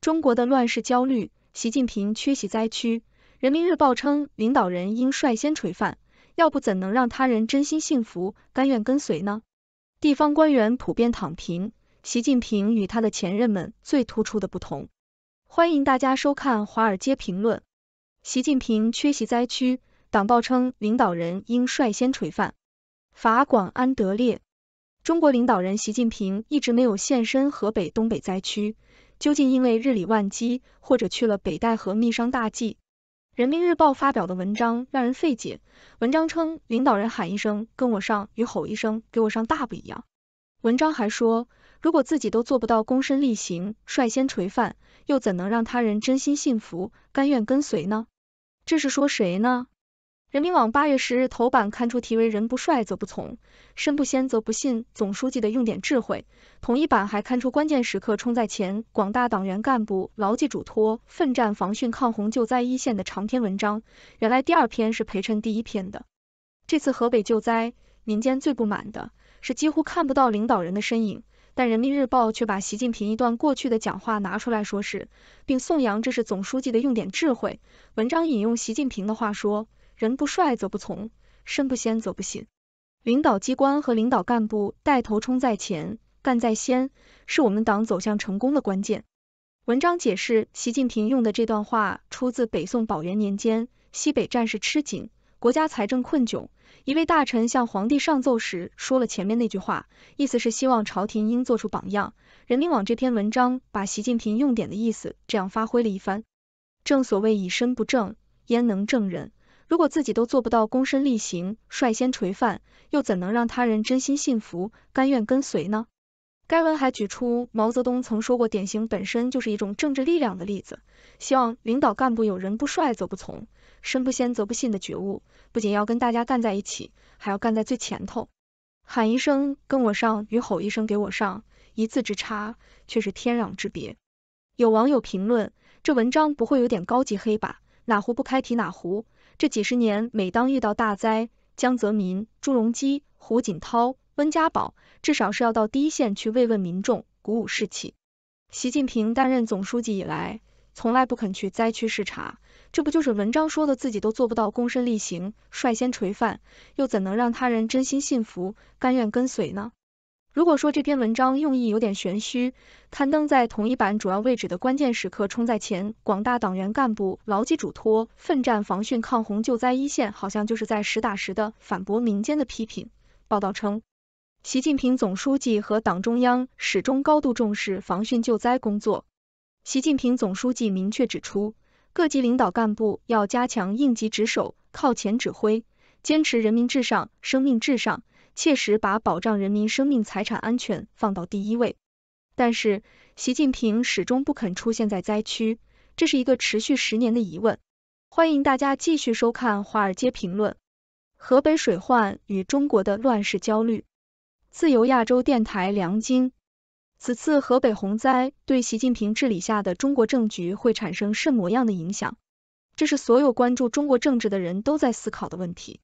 中国的乱世焦虑，习近平缺席灾区。人民日报称，领导人应率先垂范，要不怎能让他人真心信服，甘愿跟随呢？地方官员普遍躺平，习近平与他的前任们最突出的不同。欢迎大家收看华尔街评论。习近平缺席灾区，党报称领导人应率先垂范。法广安德烈，中国领导人习近平一直没有现身河北、东北灾区，究竟因为日理万机，或者去了北戴河密商大计？人民日报发表的文章让人费解。文章称，领导人喊一声跟我上与吼一声给我上大不一样。文章还说，如果自己都做不到躬身力行，率先垂范，又怎能让他人真心信服，甘愿跟随呢？这是说谁呢？人民网8月10日头版刊出题为人不率则不从，身不先则不信总书记的用典智慧。统一版还刊出关键时刻冲在前，广大党员干部牢记嘱托，奋战防汛抗洪救灾一线的长篇文章。原来第二篇是陪衬第一篇的。这次河北救灾，民间最不满的是几乎看不到领导人的身影，但人民日报却把习近平一段过去的讲话拿出来说是，并颂扬这是总书记的用典智慧。文章引用习近平的话说，人不率则不从，身不先则不信。领导机关和领导干部带头冲在前，干在先，是我们党走向成功的关键。文章解释，习近平用的这段话出自北宋宝元年间，西北战事吃紧，国家财政困窘，一位大臣向皇帝上奏时说了前面那句话，意思是希望朝廷应做出榜样。人民网这篇文章把习近平用典的意思这样发挥了一番。正所谓以身不正，焉能正人？如果自己都做不到躬身力行，率先垂范，又怎能让他人真心信服，甘愿跟随呢？该文还举出毛泽东曾说过典型本身就是一种政治力量的例子，希望领导干部有人不率则不从，身不先则不信的觉悟，不仅要跟大家干在一起，还要干在最前头。喊一声跟我上与吼一声给我上，一字之差，却是天壤之别。有网友评论，这文章不会有点高级黑吧？哪壶不开提哪壶。这几十年，每当遇到大灾，江泽民、朱镕基、胡锦涛、温家宝，至少是要到第一线去慰问民众，鼓舞士气。习近平担任总书记以来，从来不肯去灾区视察，这不就是文章说的自己都做不到躬身力行，率先垂范，又怎能让他人真心信服，甘愿跟随呢？如果说这篇文章用意有点玄虚，刊登在统一版主要位置的关键时刻冲在前，广大党员干部牢记嘱托，奋战防汛抗洪救灾一线，好像就是在实打实的反驳民间的批评。报道称，习近平总书记和党中央始终高度重视防汛救灾工作。习近平总书记明确指出，各级领导干部要加强应急值守，靠前指挥，坚持人民至上、生命至上，切实把保障人民生命财产安全放到第一位。但是，习近平始终不肯出现在灾区，这是一个持续10年的疑问。欢迎大家继续收看华尔街评论。河北水患与中国的乱世焦虑。自由亚洲电台梁晶。此次河北洪灾对习近平治理下的中国政局会产生什么样的影响？这是所有关注中国政治的人都在思考的问题。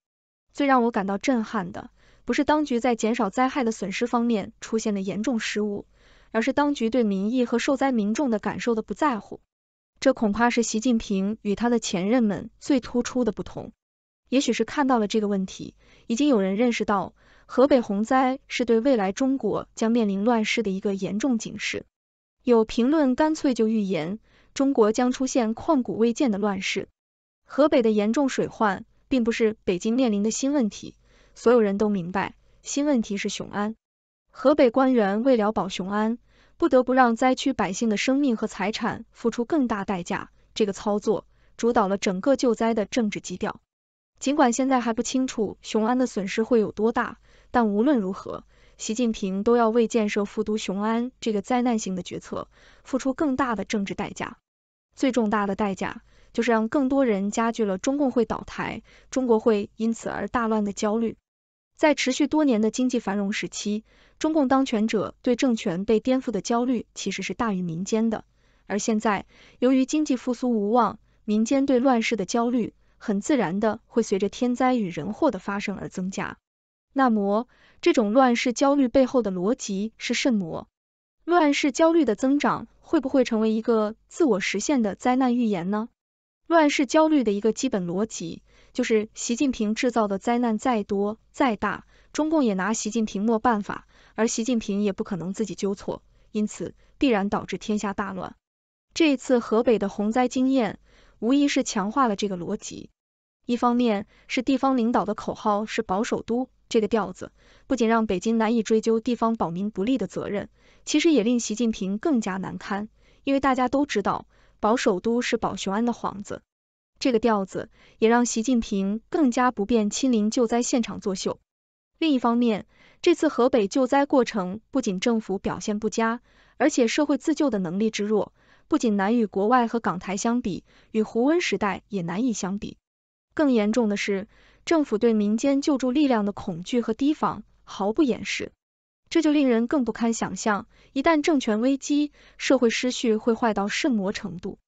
最让我感到震撼的，不是当局在减少灾害的损失方面出现了严重失误，而是当局对民意和受灾民众的感受的不在乎。这恐怕是习近平与他的前任们最突出的不同。也许是看到了这个问题，已经有人认识到，河北洪灾是对未来中国将面临乱世的一个严重警示。有评论干脆就预言，中国将出现旷古未见的乱世。河北的严重水患并不是北京面临的新问题，所有人都明白，新问题是雄安。河北官员为了保雄安，不得不让灾区百姓的生命和财产付出更大代价，这个操作主导了整个救灾的政治基调。尽管现在还不清楚雄安的损失会有多大，但无论如何，习近平都要为建设复都雄安这个灾难性的决策付出更大的政治代价。最重大的代价就是让更多人加剧了中共会倒台，中国会因此而大乱的焦虑。在持续多年的经济繁荣时期，中共当权者对政权被颠覆的焦虑其实是大于民间的，而现在由于经济复苏无望，民间对乱世的焦虑很自然的会随着天灾与人祸的发生而增加。那么，这种乱世焦虑背后的逻辑是甚么？乱世焦虑的增长会不会成为一个自我实现的灾难预言呢？乱世焦虑的一个基本逻辑，就是习近平制造的灾难再多再大，中共也拿习近平没办法，而习近平也不可能自己纠错，因此必然导致天下大乱。这一次河北的洪灾经验，无疑是强化了这个逻辑。一方面是地方领导的口号是保首都，这个调子不仅让北京难以追究地方保民不利的责任，其实也令习近平更加难堪，因为大家都知道保首都是保雄安的幌子。这个调子也让习近平更加不便亲临救灾现场作秀。另一方面，这次河北救灾过程不仅政府表现不佳，而且社会自救的能力之弱，不仅难与国外和港台相比，与胡温时代也难以相比。更严重的是，政府对民间救助力量的恐惧和提防毫不掩饰，这就令人更不堪想象，一旦政权危机，社会失序会坏到甚么程度。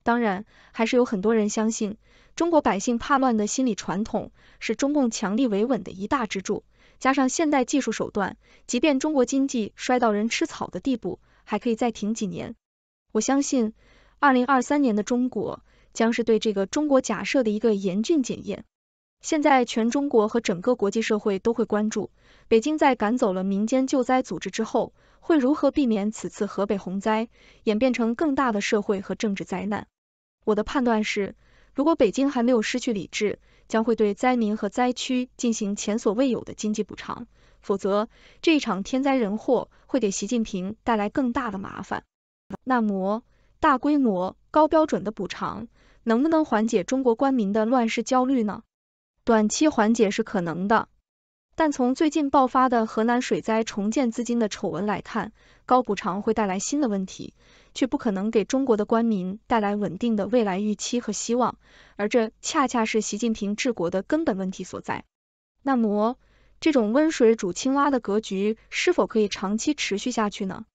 当然，还是有很多人相信，中国百姓怕乱的心理传统是中共强力维稳的一大支柱，加上现代技术手段，即便中国经济衰到人吃草的地步，还可以再挺几年。我相信2023年的中国将是对这个中国假设的一个严峻检验。现在全中国和整个国际社会都会关注，北京在赶走了民间救灾组织之后，会如何避免此次河北洪灾演变成更大的社会和政治灾难。我的判断是，如果北京还没有失去理智，将会对灾民和灾区进行前所未有的经济补偿，否则这一场天灾人祸会给习近平带来更大的麻烦。那么，大规模、高标准的补偿能不能缓解中国官民的乱世焦虑呢？短期缓解是可能的，但从最近爆发的河南水灾重建资金的丑闻来看，高补偿会带来新的问题，却不可能给中国的官民带来稳定的未来预期和希望，而这恰恰是习近平治国的根本问题所在。那么，这种温水煮青蛙的格局是否可以长期持续下去呢？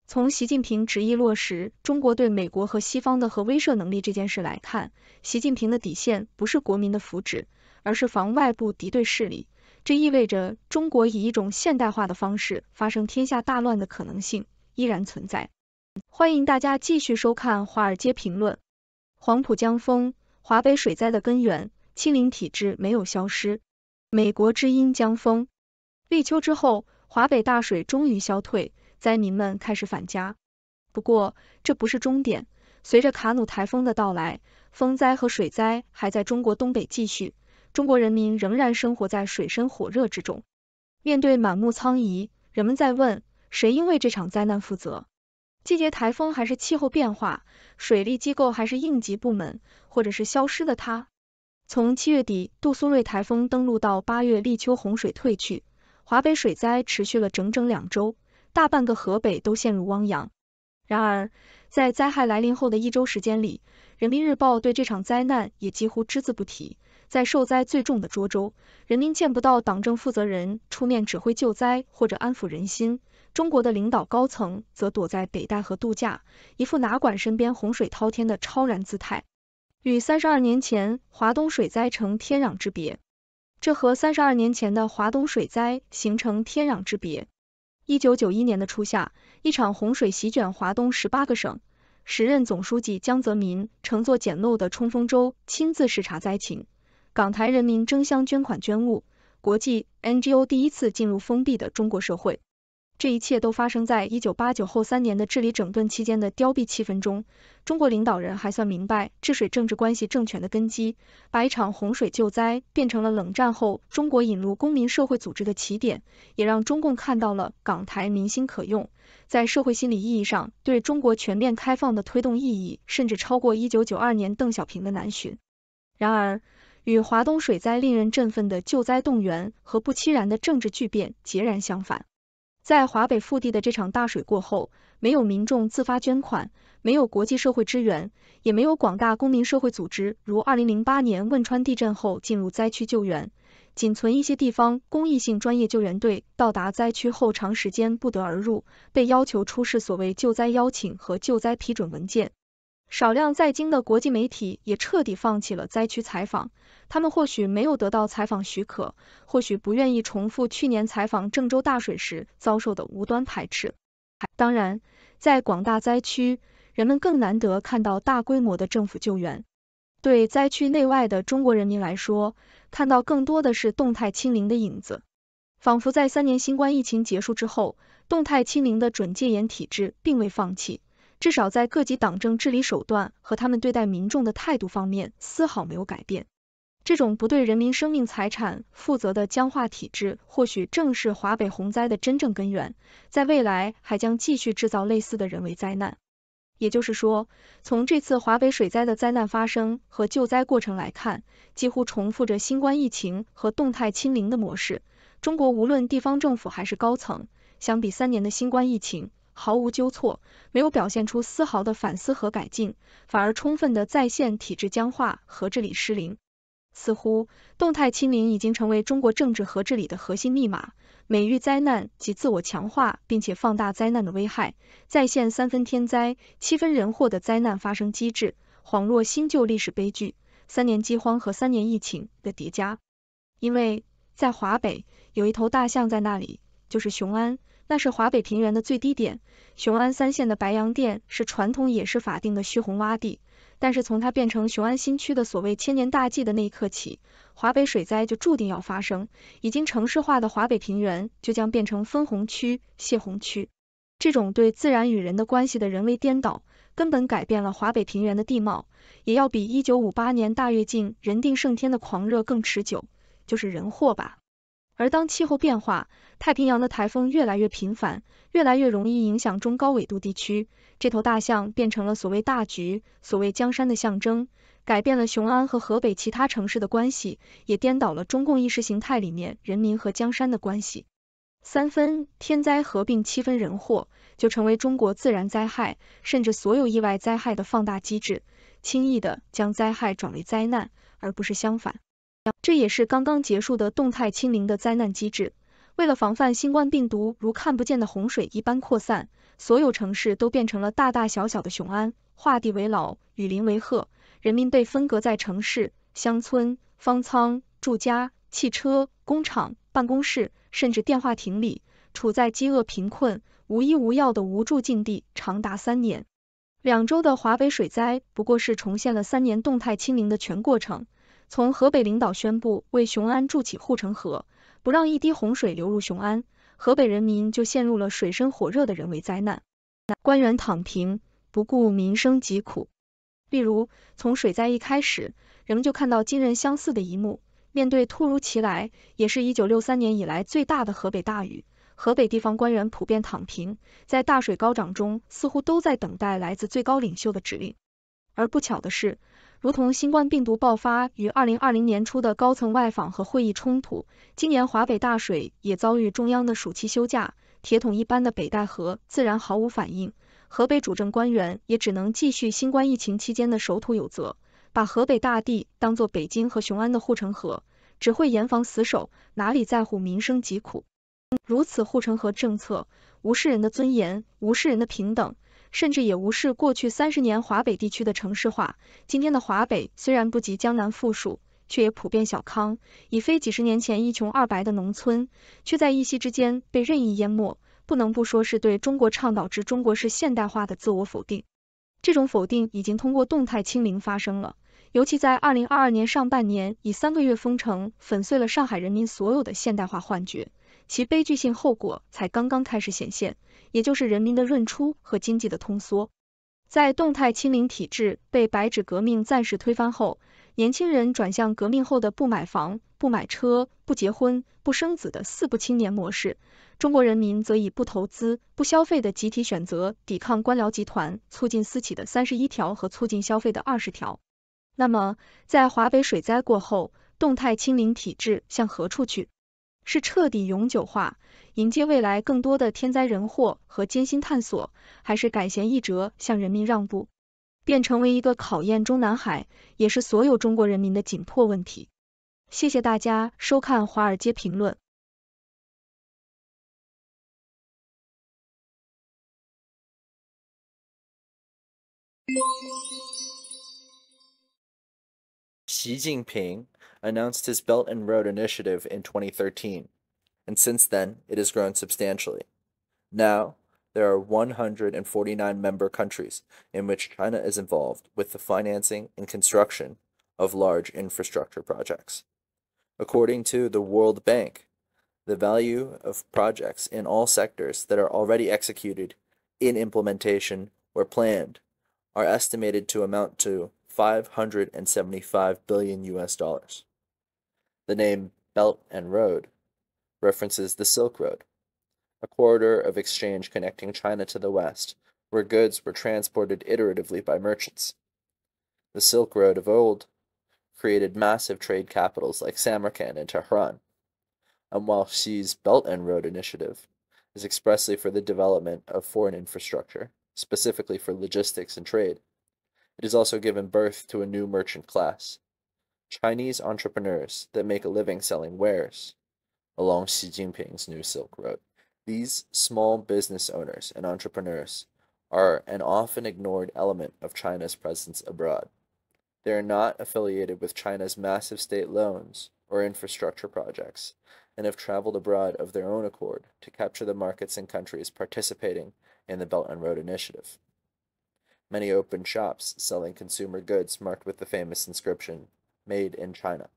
从习近平执意落实中国对美国和西方的核威慑能力这件事来看，习近平的底线不是国民的福祉，而是防外部敌对势力。这意味着中国以一种现代化的方式发生天下大乱的可能性依然存在。欢迎大家继续收看华尔街评论。黄浦江风，华北水灾的根源，清零体制没有消失。美国之音江风，立秋之后，华北大水终于消退，灾民们开始返家。不过，这不是终点，随着卡努台风的到来，风灾和水灾还在中国东北继续，中国人民仍然生活在水深火热之中。面对满目苍夷，人们在问，谁应为这场灾难负责？季节台风还是气候变化？水利机构还是应急部门？或者是消失的它？从7月底杜苏芮台风登陆到8月立秋洪水退去，华北水灾持续了整整2周，大半个河北都陷入汪洋。然而，在灾害来临后的1周时间里，人民日报对这场灾难也几乎只字不提。在受灾最重的涿州，人民见不到党政负责人出面指挥救灾或者安抚人心，中国的领导高层则躲在北戴河度假，一副哪管身边洪水滔天的超然姿态，与32年前华东水灾成天壤之别。这和32年前的华东水灾形成天壤之别。1991年的初夏，一场洪水席卷华东18个省，时任总书记江泽民乘坐简陋的冲锋舟亲自视察灾情，港台人民争相捐款捐物，国际 NGO 第一次进入封闭的中国社会。这一切都发生在1989后3年的治理整顿期间的凋敝气氛中。中国领导人还算明白治水政治关系政权的根基，把一场洪水救灾变成了冷战后中国引入公民社会组织的起点，也让中共看到了港台民心可用，在社会心理意义上对中国全面开放的推动意义甚至超过1992年邓小平的南巡。然而，与华东水灾令人振奋的救灾动员和不期然的政治巨变截然相反。在华北腹地的这场大水过后，没有民众自发捐款，没有国际社会支援，也没有广大公民社会组织如2008年汶川地震后进入灾区救援，仅存一些地方公益性专业救援队到达灾区后长时间不得而入，被要求出示所谓救灾邀请和救灾批准文件。少量在京的国际媒体也彻底放弃了灾区采访，他们或许没有得到采访许可，或许不愿意重复去年采访郑州大水时遭受的无端排斥。当然，在广大灾区，人们更难得看到大规模的政府救援。对灾区内外的中国人民来说，看到更多的是动态清零的影子。仿佛在3年新冠疫情结束之后，动态清零的准戒严体制并未放弃，至少在各级党政治理手段和他们对待民众的态度方面丝毫没有改变。这种不对人民生命财产负责的僵化体制，或许正是华北洪灾的真正根源，在未来还将继续制造类似的人为灾难。也就是说，从这次华北水灾的灾难发生和救灾过程来看，几乎重复着新冠疫情和动态清零的模式。中国无论地方政府还是高层，相比3年的新冠疫情，毫无纠错，没有表现出丝毫的反思和改进，反而充分的再现体制僵化和治理失灵。似乎动态清零已经成为中国政治和治理的核心密码，每遇灾难即自我强化并且放大灾难的危害，再现3分天灾7分人祸的灾难发生机制，恍若新旧历史悲剧，3年饥荒和3年疫情的叠加。因为在华北有一头大象在那里，就是雄安，那是华北平原的最低点。雄安3县的白洋淀是传统也是法定的蓄洪洼地，但是从它变成雄安新区的所谓千年大计的那一刻起，华北水灾就注定要发生，已经城市化的华北平原就将变成分洪区、泄洪区。这种对自然与人的关系的人为颠倒，根本改变了华北平原的地貌，也要比1958年大跃进人定胜天的狂热更持久，就是人祸吧。而当气候变化，太平洋的台风越来越频繁，越来越容易影响中高纬度地区，这头大象变成了所谓大局、所谓江山的象征，改变了雄安和河北其他城市的关系，也颠倒了中共意识形态里面人民和江山的关系。3分天灾合并7分人祸，就成为中国自然灾害甚至所有意外灾害的放大机制，轻易的将灾害转为灾难，而不是相反。这也是刚刚结束的动态清零的灾难机制。为了防范新冠病毒如看不见的洪水一般扩散，所有城市都变成了大大小小的雄安，画地为牢，与邻为壑，人民被分隔在城市、乡村、方舱、住家、汽车、工厂、办公室，甚至电话亭里，处在饥饿贫困、无医无药的无助境地长达3年。2周的华北水灾不过是重现了3年动态清零的全过程。从河北领导宣布为雄安筑起护城河，不让一滴洪水流入雄安，河北人民就陷入了水深火热的人为灾难。官员躺平，不顾民生疾苦。例如，从水灾一开始，人们就看到惊人相似的一幕。面对突如其来，也是1963年以来最大的河北大雨，河北地方官员普遍躺平，在大水高涨中，似乎都在等待来自最高领袖的指令。而不巧的是，如同新冠病毒爆发于2020年初的高层外访和会议冲突，今年华北大水也遭遇中央的暑期休假，铁桶一般的北戴河自然毫无反应，河北主政官员也只能继续新冠疫情期间的守土有责，把河北大地当作北京和雄安的护城河，只会严防死守，哪里在乎民生疾苦。如此护城河政策，无视人的尊严，无视人的平等，甚至也无视过去30年华北地区的城市化。今天的华北虽然不及江南富庶，却也普遍小康，已非几十年前一穷二白的农村，却在一夕之间被任意淹没，不能不说是对中国倡导之中国式现代化的自我否定。这种否定已经通过动态清零发生了，尤其在2022年上半年以3个月封城粉碎了上海人民所有的现代化幻觉，其悲剧性后果才刚刚开始显现，也就是人民的润出和经济的通缩。在动态清零体制被白纸革命暂时推翻后，年轻人转向革命后的不买房、不买车、不结婚、不生子的4不青年模式，中国人民则以不投资、不消费的集体选择抵抗官僚集团促进私企的31条和促进消费的20条。那么，在华北水灾过后，动态清零体制向何处去？是彻底永久化，迎接未来更多的天灾人祸和艰辛探索，还是改弦易辙向人民让步，便成为一个考验中南海，也是所有中国人民的紧迫问题。谢谢大家收看华尔街评论。Xi Jinping announced his Belt and Road Initiative in 2013, and since then it has grown substantially. Now, there are 149 member countries in which China is involved with the financing and construction of large infrastructure projects. According to the World Bank, the value of projects in all sectors that are already executed, in implementation, or planned are estimated to amount to 575 billion US dollars. The name Belt and Road references the Silk Road, a corridor of exchange connecting China to the West, where goods were transported iteratively by merchants. The Silk Road of old created massive trade capitals like Samarkand and Tehran, and while Xi's Belt and Road Initiative is expressly for the development of foreign infrastructure, specifically for logistics and trade, it has also given birth to a new merchant class, Chinese entrepreneurs that make a living selling wares along Xi Jinping's new Silk Road. These small business owners and entrepreneurs are an often ignored element of China's presence abroad. They are not affiliated with China's massive state loans or infrastructure projects, and have traveled abroad of their own accord to capture the markets and countries participating in the Belt and Road Initiative. Many open shops selling consumer goods marked with the famous inscription, Made in China.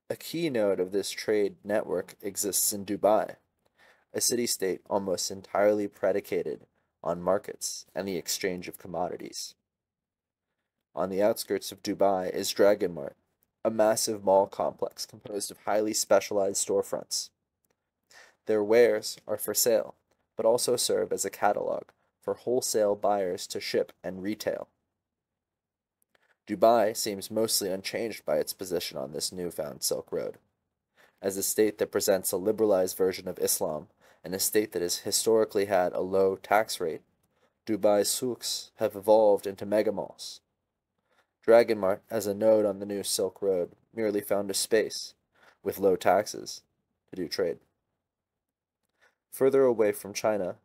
A keynote of this trade network exists in Dubai, a city-state almost entirely predicated on markets and the exchange of commodities. On the outskirts of Dubai is Dragon Mart, a massive mall complex composed of highly specialized storefronts. Their wares are for sale, but also serve as a catalog for wholesale buyers to ship and retail. Dubai seems mostly unchanged by its position on this newfound Silk Road. As a state that presents a liberalized version of Islam and a state that has historically had a low tax rate, Dubai's souks have evolved into megamalls. Dragon Mart, as a node on the new Silk Road, merely found a space, with low taxes, to do trade. Further away from China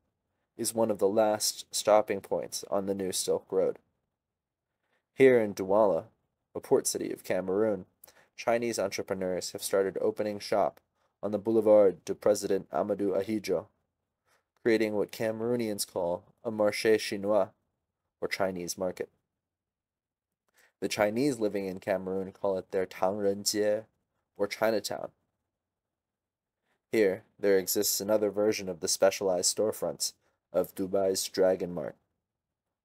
is one of the last stopping points on the new Silk Road. Here in Douala, a port city of Cameroon, Chinese entrepreneurs have started opening shop on the Boulevard du President Amadou Ahidjo, creating what Cameroonians call a marché chinois, or Chinese market. The Chinese living in Cameroon call it their Tangrenjie, or Chinatown. Here, there exists another version of the specialized storefronts of Dubai's Dragon Mart.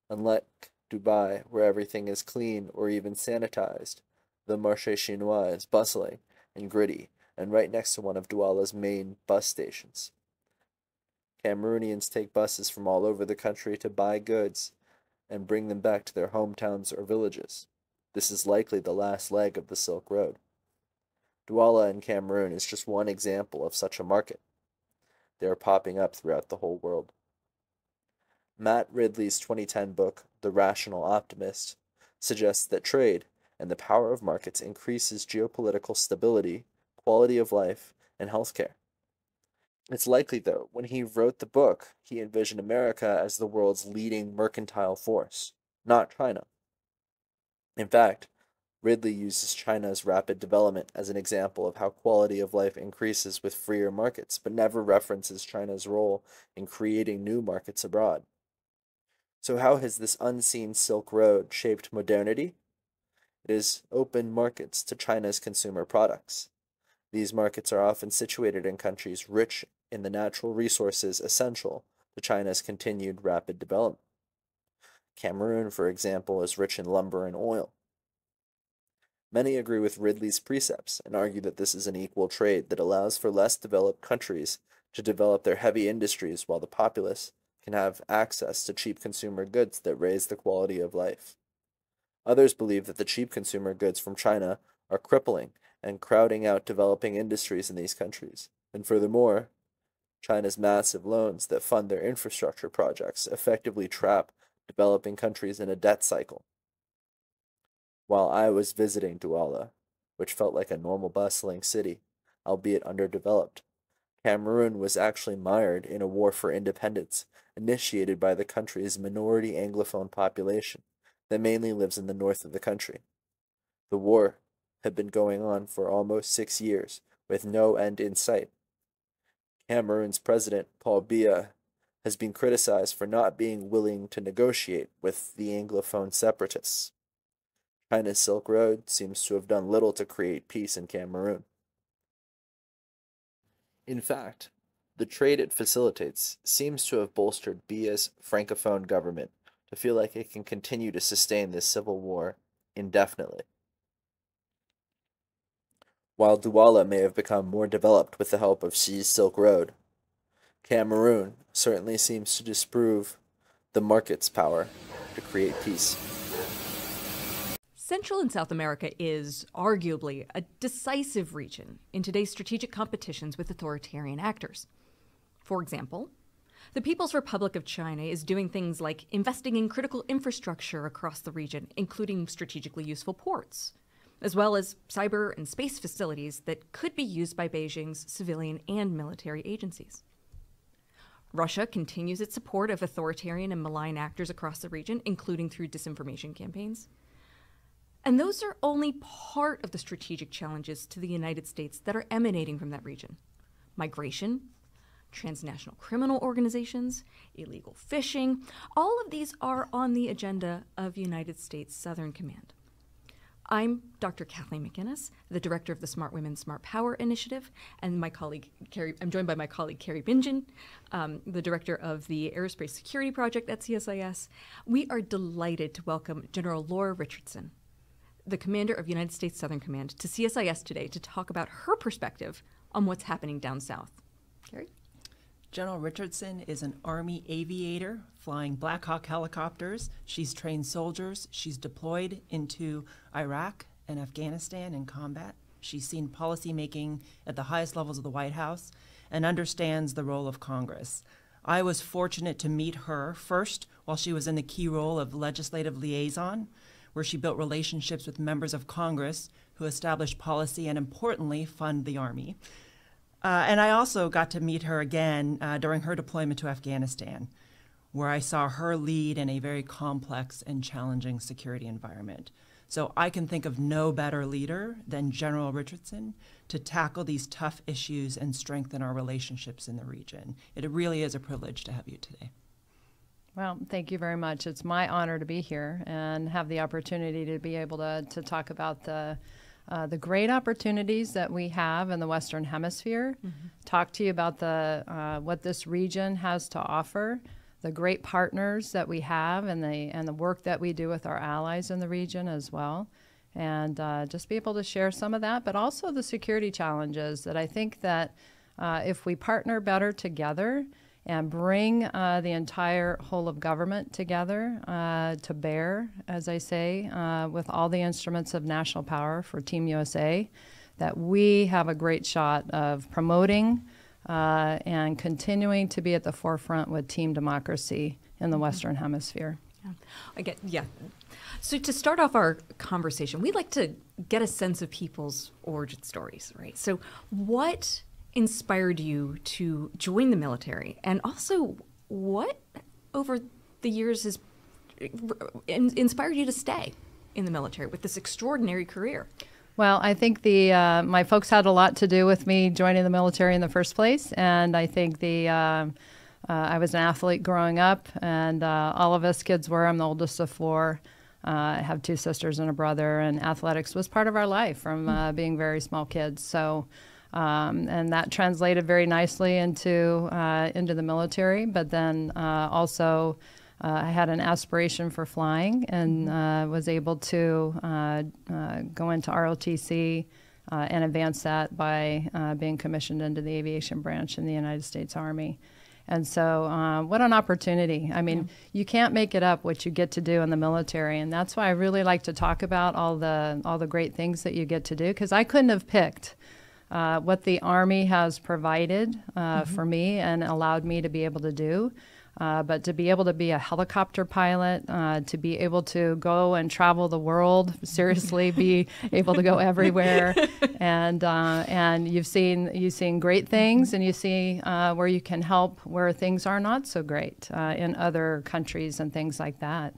Unlike Dubai, where everything is clean or even sanitized, the Marché Chinois is bustling and gritty and right next to one of Douala's main bus stations. Cameroonians take buses from all over the country to buy goods and bring them back to their hometowns or villages. This is likely the last leg of the Silk Road. Douala in Cameroon is just one example of such a market. They are popping up throughout the whole world. Matt Ridley's 2010 book, The Rational Optimist, suggests that trade and the power of markets increases geopolitical stability, quality of life, and healthcare. It's likely, though, when he wrote the book, he envisioned America as the world's leading mercantile force, not China. In fact, Ridley uses China's rapid development as an example of how quality of life increases with freer markets, but never references China's role in creating new markets abroad. So how has this unseen Silk Road shaped modernity? It has opened markets to China's consumer products. These markets are often situated in countries rich in the natural resources essential to China's continued rapid development. Cameroon, for example, is rich in lumber and oil. Many agree with Ridley's precepts and argue that this is an equal trade that allows for less developed countries to develop their heavy industries while the populace can have access to cheap consumer goods that raise the quality of life. Others believe that the cheap consumer goods from China are crippling and crowding out developing industries in these countries. And furthermore, China's massive loans that fund their infrastructure projects effectively trap developing countries in a debt cycle. While I was visiting Douala, which felt like a normal bustling city, albeit underdeveloped, Cameroon was actually mired in a war for independence initiated by the country's minority Anglophone population that mainly lives in the north of the country. The war had been going on for almost 6 years, with no end in sight. Cameroon's president, Paul Biya, has been criticized for not being willing to negotiate with the Anglophone separatists. China's Silk Road seems to have done little to create peace in Cameroon. In fact, the trade it facilitates seems to have bolstered Biya's Francophone government to feel like it can continue to sustain this civil war indefinitely. While Douala may have become more developed with the help of Xi's Silk Road, Cameroon certainly seems to disprove the market's power to create peace. Central and South America is arguably a decisive region in today's strategic competitions with authoritarian actors. For example, the People's Republic of China is doing things like investing in critical infrastructure across the region, including strategically useful ports, as well as cyber and space facilities that could be used by Beijing's civilian and military agencies. Russia continues its support of authoritarian and malign actors across the region, including through disinformation campaigns. And those are only part of the strategic challenges to the United States that are emanating from that region. Migration, transnational criminal organizations, illegal fishing, all of these are on the agenda of United States Southern Command. I'm Dr. Kathleen McInnes, the director of the Smart Women, Smart Power Initiative, and I'm joined by my colleague Carrie Bingen, the director of the Aerospace Security Project at CSIS. We are delighted to welcome General Laura Richardson, the commander of United States Southern Command, to CSIS today to talk about her perspective on what's happening down south. Carrie? General Richardson is an Army aviator flying Black Hawk helicopters. She's trained soldiers. She's deployed into Iraq and Afghanistan in combat. She's seen policymaking at the highest levels of the White House and understands the role of Congress. I was fortunate to meet her first while she was in the key role of legislative liaison, where she built relationships with members of Congress who established policy and, importantly, fund the Army. And I also got to meet her again during her deployment to Afghanistan, where I saw her lead in a very complex and challenging security environment. So I can think of no better leader than General Richardson to tackle these tough issues and strengthen our relationships in the region. It really is a privilege to have you today. Well, thank you very much. It's my honor to be here and have the opportunity to be able to talk about the great opportunities that we have in the Western Hemisphere, talk to you about what this region has to offer, the great partners that we have, and the work that we do with our allies in the region as well, and just be able to share some of that, but also the security challenges that I think that if we partner better together and bring the entire whole of government together to bear, as I say, with all the instruments of national power for Team USA, that we have a great shot of promoting and continuing to be at the forefront with team democracy in the Western Hemisphere. Yeah. So to start off our conversation, we'd like to get a sense of people's origin stories, right? So what inspired you to join the military, and also what over the years has inspired you to stay in the military with this extraordinary career? Well, I think my folks had a lot to do with me joining the military in the first place, and I think I was an athlete growing up, and all of us kids were. I'm the oldest of four. I have two sisters and a brother, and athletics was part of our life from being very small kids. So. And that translated very nicely into the military. But then also I had an aspiration for flying and was able to go into ROTC and advance that by being commissioned into the aviation branch in the United States Army. And so what an opportunity. I mean, you can't make it up what you get to do in the military. And that's why I really like to talk about all the great things that you get to do, because I couldn't have picked what the Army has provided for me and allowed me to be able to do. But to be able to be a helicopter pilot, to be able to go and travel the world, seriously be able to go everywhere, and you've seen great things, and you see where you can help where things are not so great in other countries and things like that,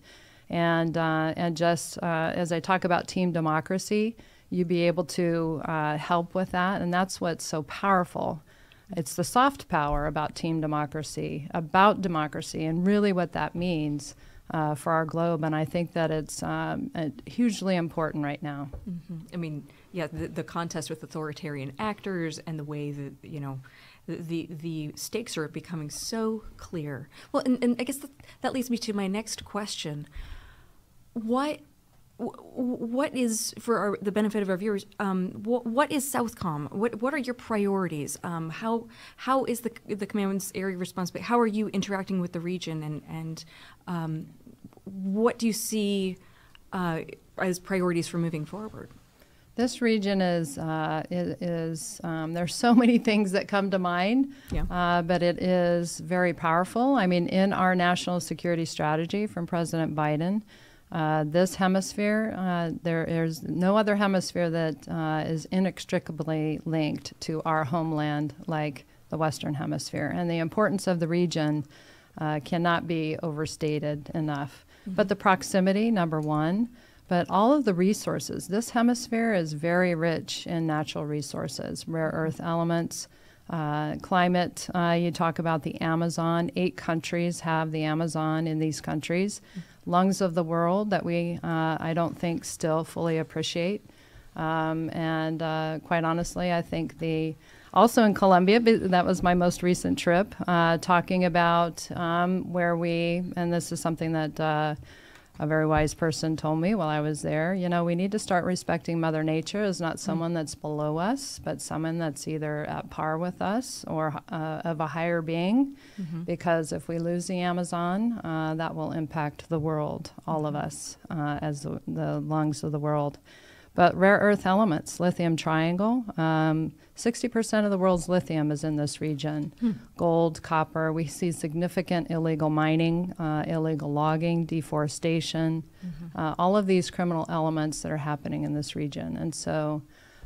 and just as I talk about team democracy, you be able to help with that, and that's what's so powerful It's the soft power about team democracy, and really what that means for our globe. And I think that it's hugely important right now. I mean, yeah, the contest with authoritarian actors and the way that, you know, the stakes are becoming so clear. Well, and I guess that leads me to my next question. What is, for the benefit of our viewers, what is Southcom? What are your priorities? How is the command's area responsibility? How are you interacting with the region, and what do you see as priorities for moving forward? This region is there's so many things that come to mind, but it is very powerful. I mean, in our national security strategy from President Biden, this hemisphere, there is no other hemisphere that is inextricably linked to our homeland like the Western Hemisphere. And the importance of the region cannot be overstated enough. But the proximity, number one, but all of the resources. This hemisphere is very rich in natural resources, rare earth elements, climate. You talk about the Amazon. 8 countries have the Amazon in these countries. Lungs of the world that we, I don't think, still fully appreciate. And quite honestly, I think also in Colombia, that was my most recent trip, talking about where and this is something that a very wise person told me while I was there, you know, we need to start respecting Mother Nature as not someone that's below us, but someone that's either at par with us or of a higher being. Because if we lose the Amazon, that will impact the world, all of us, as the lungs of the world. But rare earth elements, lithium triangle, 60% of the world's lithium is in this region. Gold, copper, we see significant illegal mining, illegal logging, deforestation, all of these criminal elements that are happening in this region. And so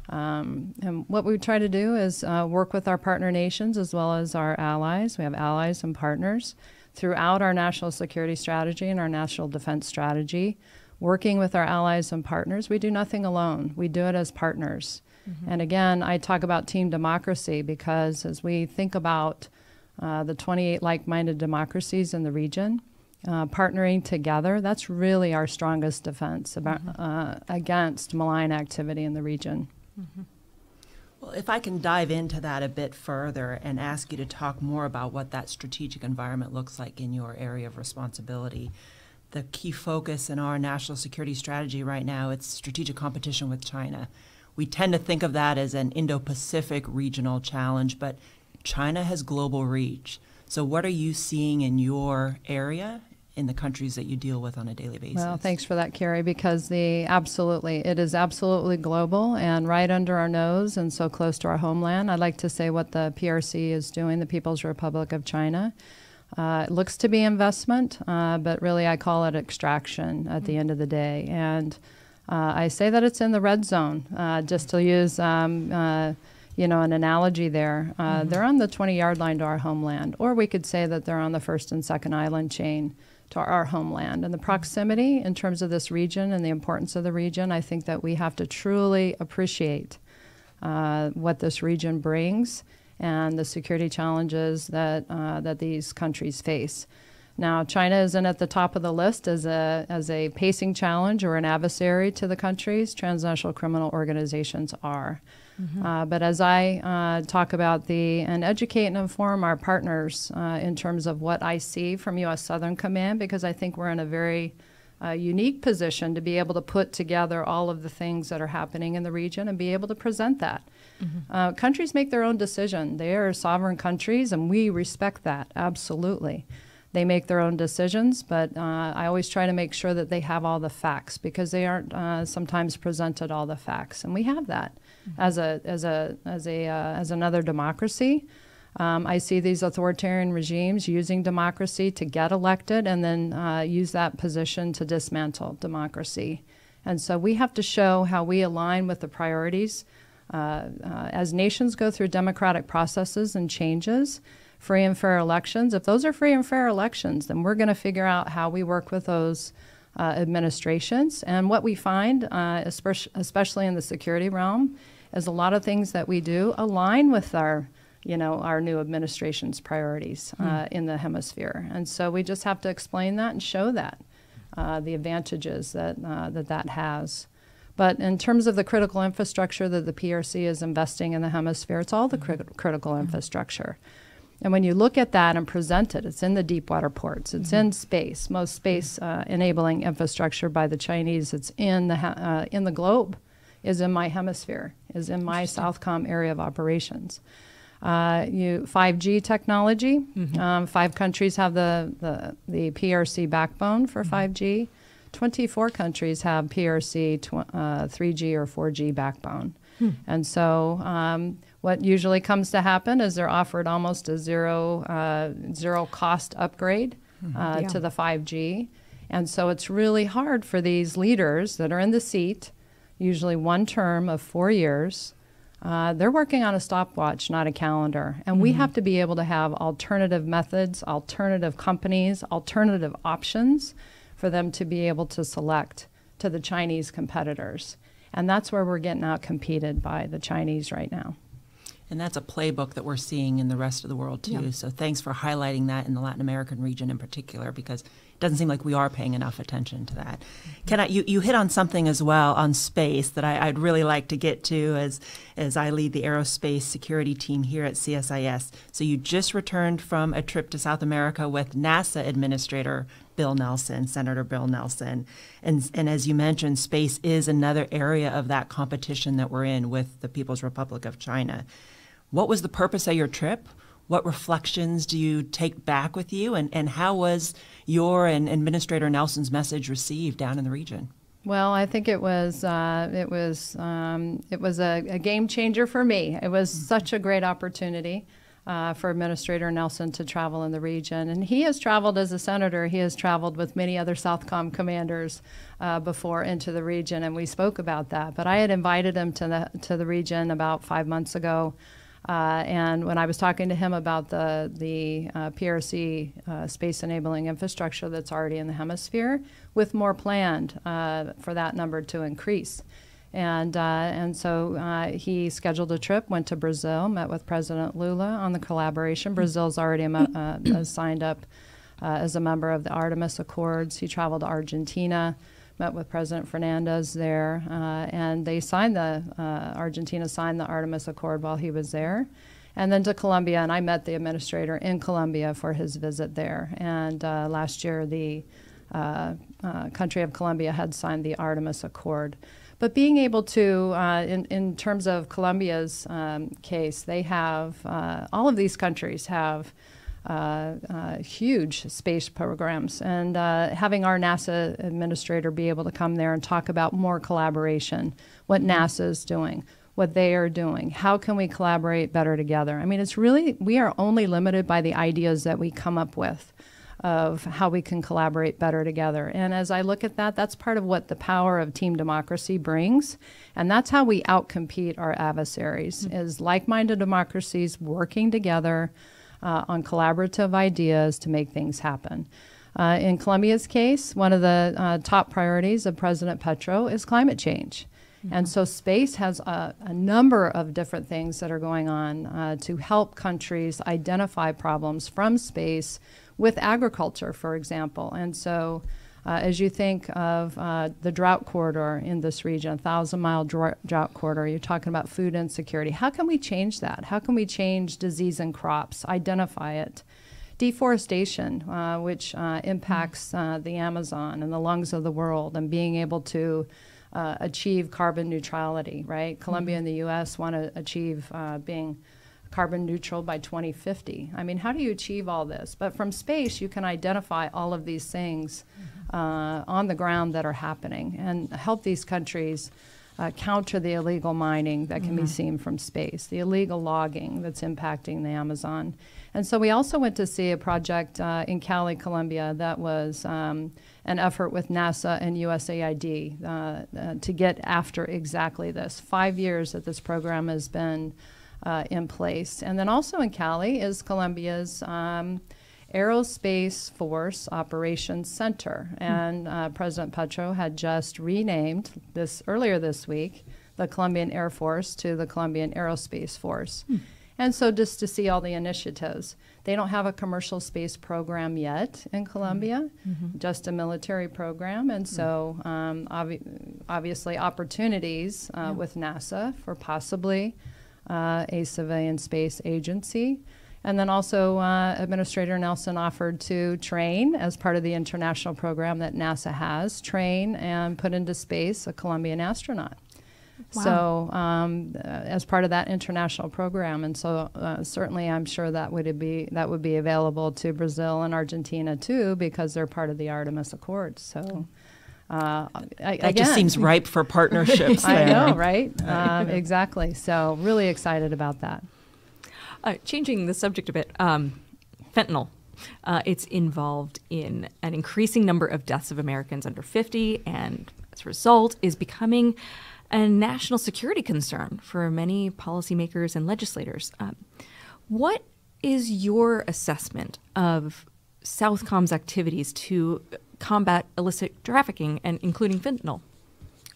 and what we try to do is work with our partner nations as well as our allies. We have allies and partners throughout our national security strategy and our national defense strategy. Working with our allies and partners, we do nothing alone. We do it as partners. And again, I talk about team democracy because as we think about the 28 like-minded democracies in the region, partnering together, that's really our strongest defense against malign activity in the region. Well, if I can dive into that a bit further and ask you to talk more about what that strategic environment looks like in your area of responsibility. The key focus in our national security strategy right now, it's strategic competition with China. We tend to think of that as an Indo-Pacific regional challenge, but China has global reach. So what are you seeing in your area, in the countries that you deal with on a daily basis? Well, thanks for that, Carrie, because it is absolutely global and right under our nose and so close to our homeland. I'd like to say what the PRC is doing, the People's Republic of China. It looks to be investment, but really I call it extraction at the end of the day. And I say that it's in the red zone, just to use you know, an analogy there. They're on the 20-yard line to our homeland, or we could say that they're on the first and second island chain to our homeland. And the proximity in terms of this region and the importance of the region, I think that we have to truly appreciate what this region brings and the security challenges that these countries face. Now, China isn't at the top of the list as a pacing challenge or an adversary to the countries. Transnational criminal organizations are. But as I talk about and educate and inform our partners in terms of what I see from U.S. Southern Command, because I think we're in a very unique position to be able to put together all of the things that are happening in the region and be able to present that. Countries make their own decision. They are sovereign countries, and we respect that, absolutely. They make their own decisions, but I always try to make sure that they have all the facts because they aren't sometimes presented all the facts, and we have that as another democracy. I see these authoritarian regimes using democracy to get elected and then use that position to dismantle democracy. And so we have to show how we align with the priorities as nations go through democratic processes and changes. Free and fair elections. If those are free and fair elections, then we're going to figure out how we work with those administrations. And what we find, especially in the security realm, is a lot of things that we do align with our our new administration's priorities in the hemisphere. And so we just have to explain that and show that, the advantages that has. But in terms of the critical infrastructure that the PRC is investing in the hemisphere, it's all the critical infrastructure. And when you look at that and present it, it's in the deep water ports, it's in space, most space enabling infrastructure by the Chinese, it's in the globe, is in my hemisphere, is in my Southcom area of operations. 5G technology, 5 countries have the PRC backbone for 5G. 24 countries have PRC 3G or 4G backbone. And so what usually comes to happen is they're offered almost a zero cost upgrade to the 5G. And so it's really hard for these leaders that are in the seat, usually one term of 4 years. They're working on a stopwatch, not a calendar. And we have to be able to have alternative methods, alternative companies, alternative options for them to be able to select to the Chinese competitors. And that's where we're getting out-competed by the Chinese right now. And that's a playbook that we're seeing in the rest of the world, too. Yeah. So thanks for highlighting that in the Latin American region in particular, because it doesn't seem like we are paying enough attention to that. You hit on something as well on space that I'd really like to get to as I lead the aerospace security team here at CSIS. So you just returned from a trip to South America with NASA Administrator Bill Nelson, Senator Bill Nelson. And as you mentioned, space is another area of that competition that we're in with the People's Republic of China. What was the purpose of your trip? What reflections do you take back with you? And how was your and Administrator Nelson's message received down in the region? Well, I think it was a game changer for me. It was such a great opportunity for Administrator Nelson to travel in the region. And he has traveled as a senator. He has traveled with many other Southcom commanders before into the region, and we spoke about that. But I had invited him to the region about 5 months ago. And when I was talking to him about the PRC space enabling infrastructure that's already in the hemisphere, with more planned for that number to increase. And so he scheduled a trip, went to Brazil, met with President Lula on the collaboration. Brazil's already signed up as a member of the Artemis Accords. He traveled to Argentina, met with President Fernandez there, and they signed Argentina signed the Artemis Accord while he was there. And then to Colombia, and I met the administrator in Colombia for his visit there. And last year, the country of Colombia had signed the Artemis Accord. But being able to, in terms of Colombia's case, they have, all of these countries have huge space programs, and having our NASA administrator be able to come there and talk about more collaboration, what NASA is doing, what they are doing, how can we collaborate better together. I mean, it's really, we are only limited by the ideas that we come up with of how we can collaborate better together. And as I look at that, that's part of what the power of team democracy brings. And that's how we outcompete our adversaries, is like-minded democracies working together on collaborative ideas to make things happen. In Colombia's case, one of the top priorities of President Petro is climate change. And so space has a number of different things that are going on to help countries identify problems from space with agriculture, for example. And so as you think of the drought corridor in this region, 1,000-mile drought corridor, you're talking about food insecurity. How can we change that? How can we change disease in crops, identify it? Deforestation, which impacts the Amazon and the lungs of the world, and being able to achieve carbon neutrality, right? Colombia and the U.S. want to achieve being carbon neutral by 2050. I mean, how do you achieve all this? But from space, you can identify all of these things on the ground that are happening and help these countries counter the illegal mining that can be seen from space, the illegal logging that's impacting the Amazon. And so we also went to see a project in Cali, Colombia, that was an effort with NASA and USAID to get after exactly this. 5 years that this program has been in place. And then also in Cali is Colombia's Aerospace Force Operations Center. And President Petro had just renamed earlier this week, the Colombian Air Force to the Colombian Aerospace Force. And so just to see all the initiatives. They don't have a commercial space program yet in Colombia, just a military program. And so obviously opportunities with NASA for possibly a civilian space agency. And then also Administrator Nelson offered to train, as part of the international program that NASA has, train and put into space a Colombian astronaut. Wow. So as part of that international program, and so certainly I'm sure that would be available to Brazil and Argentina too, because they're part of the Artemis Accords. So that just seems ripe for partnerships. I know, right? Exactly. So really excited about that. Changing the subject a bit, fentanyl. It's involved in an increasing number of deaths of Americans under 50, and as a result is becoming a national security concern for many policymakers and legislators. What is your assessment of Southcom's activities to combat illicit trafficking, and including fentanyl?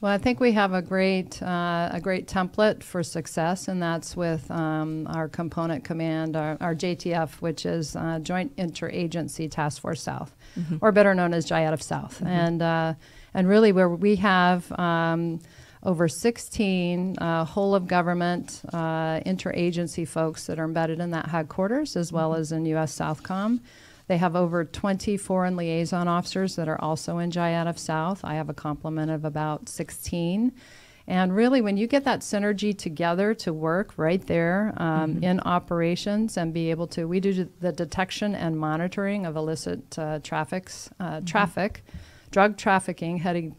Well, I think we have a great template for success, and that's with our component command, our JTF, which is Joint Interagency Task Force South, or better known as JIATF South, and really where we have over 16 whole of government interagency folks that are embedded in that headquarters, as well as in U.S. Southcom. They have over 20 foreign liaison officers that are also in JIATF South. I have a complement of about 16. And really, when you get that synergy together to work right there in operations and be able to, we do the detection and monitoring of illicit drug trafficking heading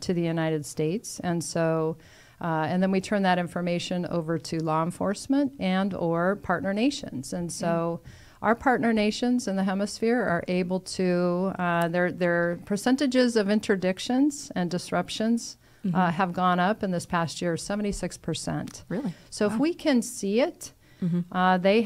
to the United States. And so, and then we turn that information over to law enforcement and or partner nations. And so our partner nations in the hemisphere are able to, their percentages of interdictions and disruptions have gone up in this past year, 76%. Really? So if we can see it, they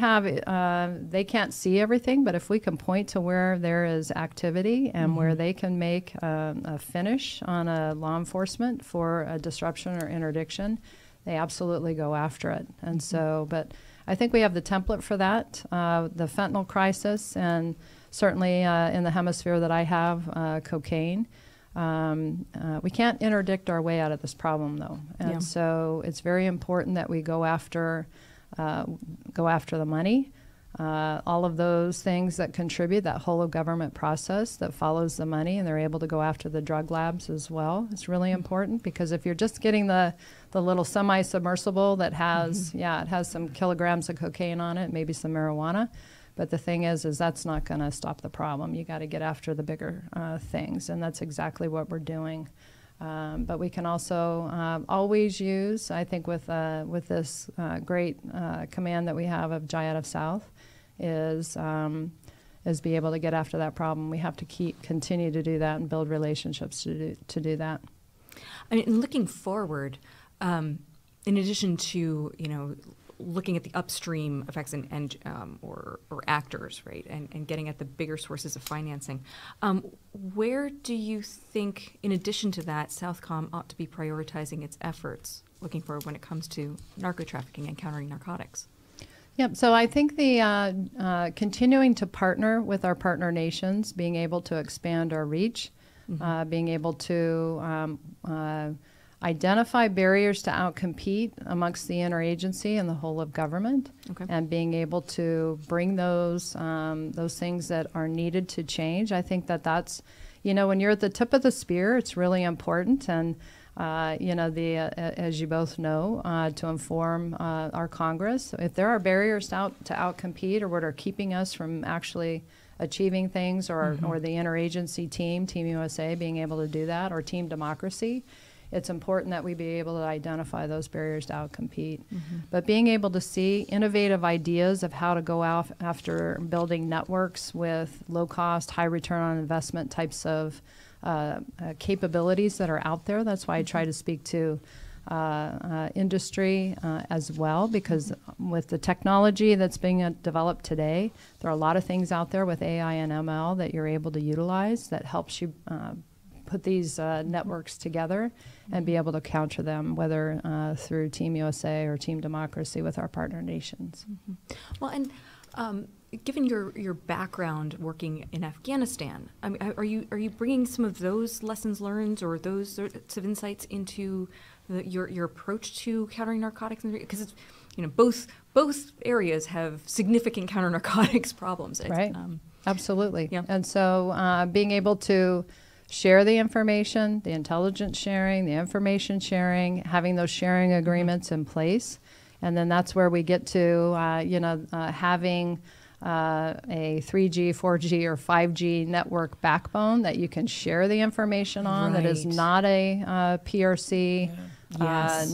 can't see everything, but if we can point to where there is activity and where they can make a finish on a law enforcement for a disruption or interdiction, they absolutely go after it. And so, but I think we have the template for that. The fentanyl crisis, and certainly in the hemisphere that I have, cocaine. We can't interdict our way out of this problem, though. And so it's very important that we go after the money, all of those things that contribute, that whole of government process that follows the money, and they're able to go after the drug labs as well. It's really important, because if you're just getting the little semi-submersible that has, it has some kilograms of cocaine on it, maybe some marijuana, but the thing is that's not going to stop the problem. You got to get after the bigger things, and that's exactly what we're doing. But we can also always use, I think, with this great command that we have of JIATF South, is be able to get after that problem. We have to continue to do that and build relationships to do that. I mean, looking forward, in addition to looking at the upstream effects or actors, right, and getting at the bigger sources of financing, where do you think, in addition to that, Southcom ought to be prioritizing its efforts looking forward when it comes to narco trafficking and countering narcotics? Yep. So I think the continuing to partner with our partner nations, being able to expand our reach, being able to identify barriers to outcompete amongst the interagency and the whole of government, and being able to bring those things that are needed to change. I think that's, when you're at the tip of the spear, it's really important. And as you both know, to inform our Congress, if there are barriers to outcompete, or what are keeping us from actually achieving things, or the interagency Team USA being able to do that, or Team Democracy, it's important that we be able to identify those barriers to outcompete. But being able to see innovative ideas of how to go out after building networks with low-cost, high return on investment types of capabilities that are out there. That's why I try to speak to industry as well, because with the technology that's being developed today, there are a lot of things out there with AI and ML that you're able to utilize that helps you put these networks together and be able to counter them, whether through Team USA or Team Democracy with our partner nations. Well, and given your background working in Afghanistan, I mean, are you bringing some of those lessons learned or those sorts of insights into your approach to countering narcotics? Because it's, both areas have significant counter narcotics problems. Right. Absolutely. Yeah. And so being able to share the information, the intelligence sharing, the information sharing, having those sharing agreements in place. And then that's where we get to, having a 3G, 4G, or 5G network backbone that you can share the information on, that is not a PRC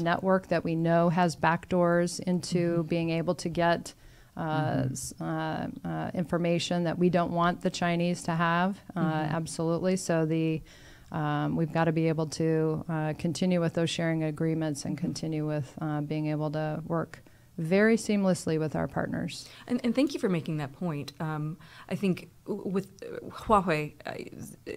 network that we know has backdoors into being able to get information that we don't want the Chinese to have. Absolutely. So we've got to be able to continue with those sharing agreements and continue with being able to work very seamlessly with our partners. And thank you for making that point. I think with Huawei,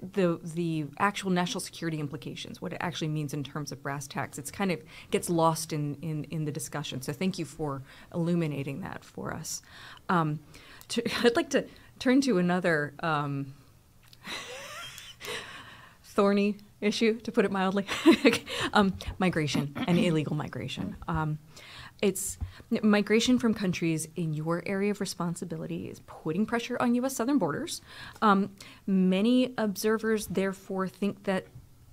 the actual national security implications, what it actually means in terms of brass tacks, it's kind of gets lost in the discussion. So thank you for illuminating that for us. I'd like to turn to another thorny issue, to put it mildly, migration and illegal migration. It's migration from countries in your area of responsibility is putting pressure on U.S. southern borders. Many observers, therefore, think that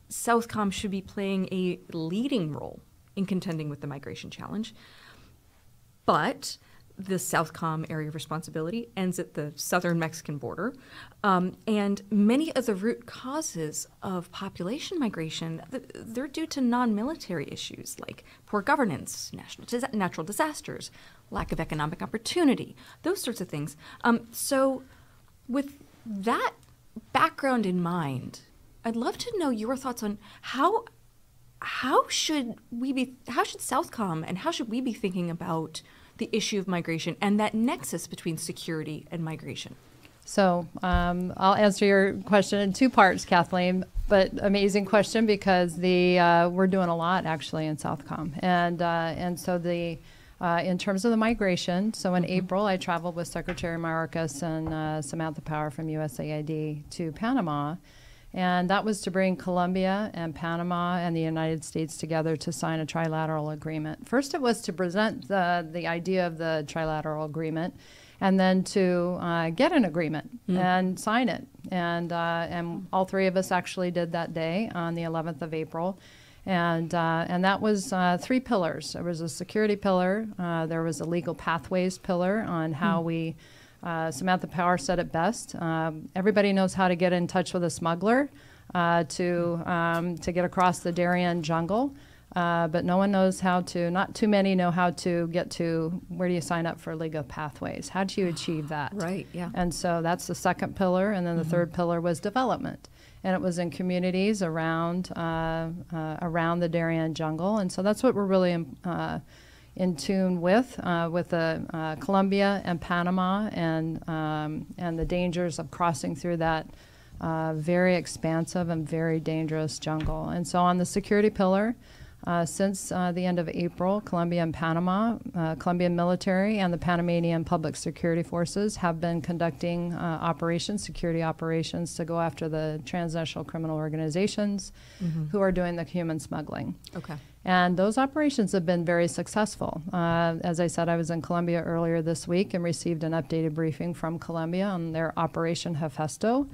Southcom should be playing a leading role in contending with the migration challenge. But the Southcom area of responsibility ends at the southern Mexican border. And many of the root causes of population migration, they're due to non-military issues like poor governance, natural disasters, lack of economic opportunity, those sorts of things. So with that background in mind, I'd love to know your thoughts on how should Southcom and how should we be thinking about the issue of migration and that nexus between security and migration? So I'll answer your question in two parts, Kathleen, but amazing question because we're doing a lot actually in Southcom. And so in terms of the migration, so in April I traveled with Secretary Mayorkas and Samantha Power from USAID to Panama. And that was to bring Colombia and Panama and the United States together to sign a trilateral agreement. First, it was to present the idea of the trilateral agreement, and then to get an agreement and sign it. And all three of us actually did that day on the 11th of April. And that was three pillars. There was a security pillar. There was a legal pathways pillar on how we Samantha Power said it best. Everybody knows how to get in touch with a smuggler to get across the Darien jungle, but no one knows how to, not too many know how to get to where do you sign up for legal pathways? How do you achieve that? Right, yeah. And so that's the second pillar, and then the third pillar was development. And it was in communities around the Darien jungle, and so that's what we're really in tune with Colombia and Panama and the dangers of crossing through that very expansive and very dangerous jungle. And so on the security pillar, since the end of April, Colombia and Panama, Colombian military and the Panamanian public security forces have been conducting security operations to go after the transnational criminal organizations who are doing the human smuggling. Okay. And those operations have been very successful. As I said, I was in Colombia earlier this week and received an updated briefing from Colombia on their Operation Hefesto,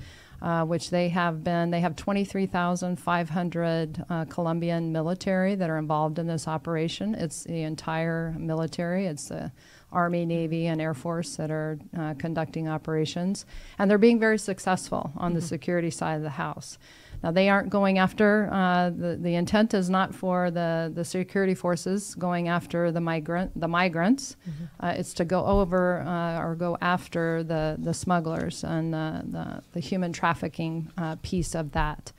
which they have 23,500 Colombian military that are involved in this operation. It's the entire military. It's the Army, Navy, and Air Force that are conducting operations. And they're being very successful on the security side of the house. Now, they aren't going after, the intent is not for the security forces going after the migrants. It's to go over or go after the smugglers and the human trafficking piece of that.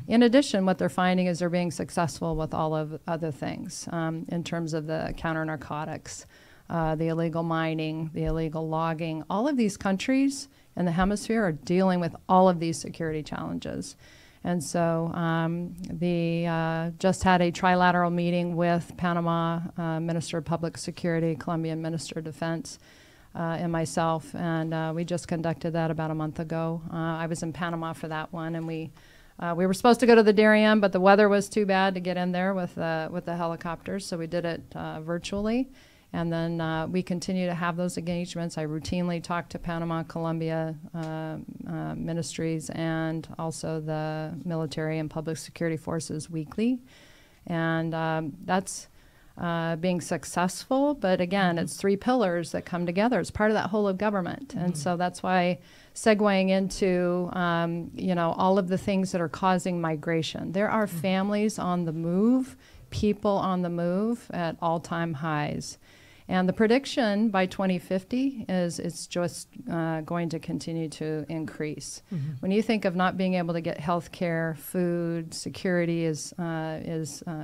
In addition, what they're finding is they're being successful with all of other things in terms of the counter-narcotics, the illegal mining, the illegal logging. All of these countries in the hemisphere are dealing with all of these security challenges. And so just had a trilateral meeting with Panama Minister of Public Security, Colombian Minister of Defense, and myself, and we just conducted that about a month ago. I was in Panama for that one, and we were supposed to go to the Darien, but the weather was too bad to get in there with the helicopters, so we did it virtually. And then we continue to have those engagements. I routinely talk to Panama, Colombia ministries, and also the military and public security forces weekly. And that's being successful, but again, it's three pillars that come together. It's part of that whole of government. And so that's why segueing into, all of the things that are causing migration. There are families on the move, people on the move at all-time highs. And the prediction by 2050 is it's just going to continue to increase. When you think of not being able to get health care, food, security is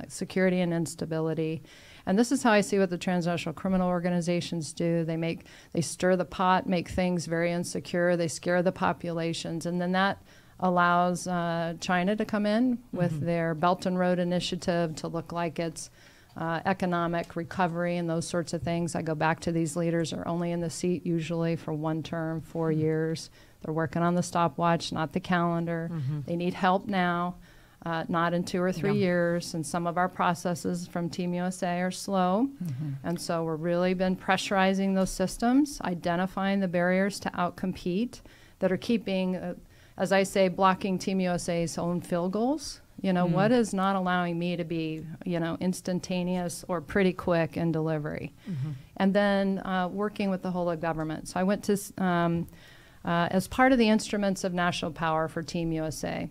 security and instability. And this is how I see what the transnational criminal organizations do. They stir the pot, make things very insecure. They scare the populations. And then that allows China to come in with their Belt and Road Initiative to look like it's economic recovery and those sorts of things. I go back to these leaders are only in the seat usually for one term, 4 years. They're working on the stopwatch, not the calendar. They need help now, not in 2 or 3 years. And some of our processes from Team USA are slow. And so we're really been pressurizing those systems, identifying the barriers to outcompete that are keeping, as I say, blocking Team USA's own field goals. What is not allowing me to be, instantaneous or pretty quick in delivery? And then working with the whole of government. So I went to, as part of the instruments of national power for Team USA,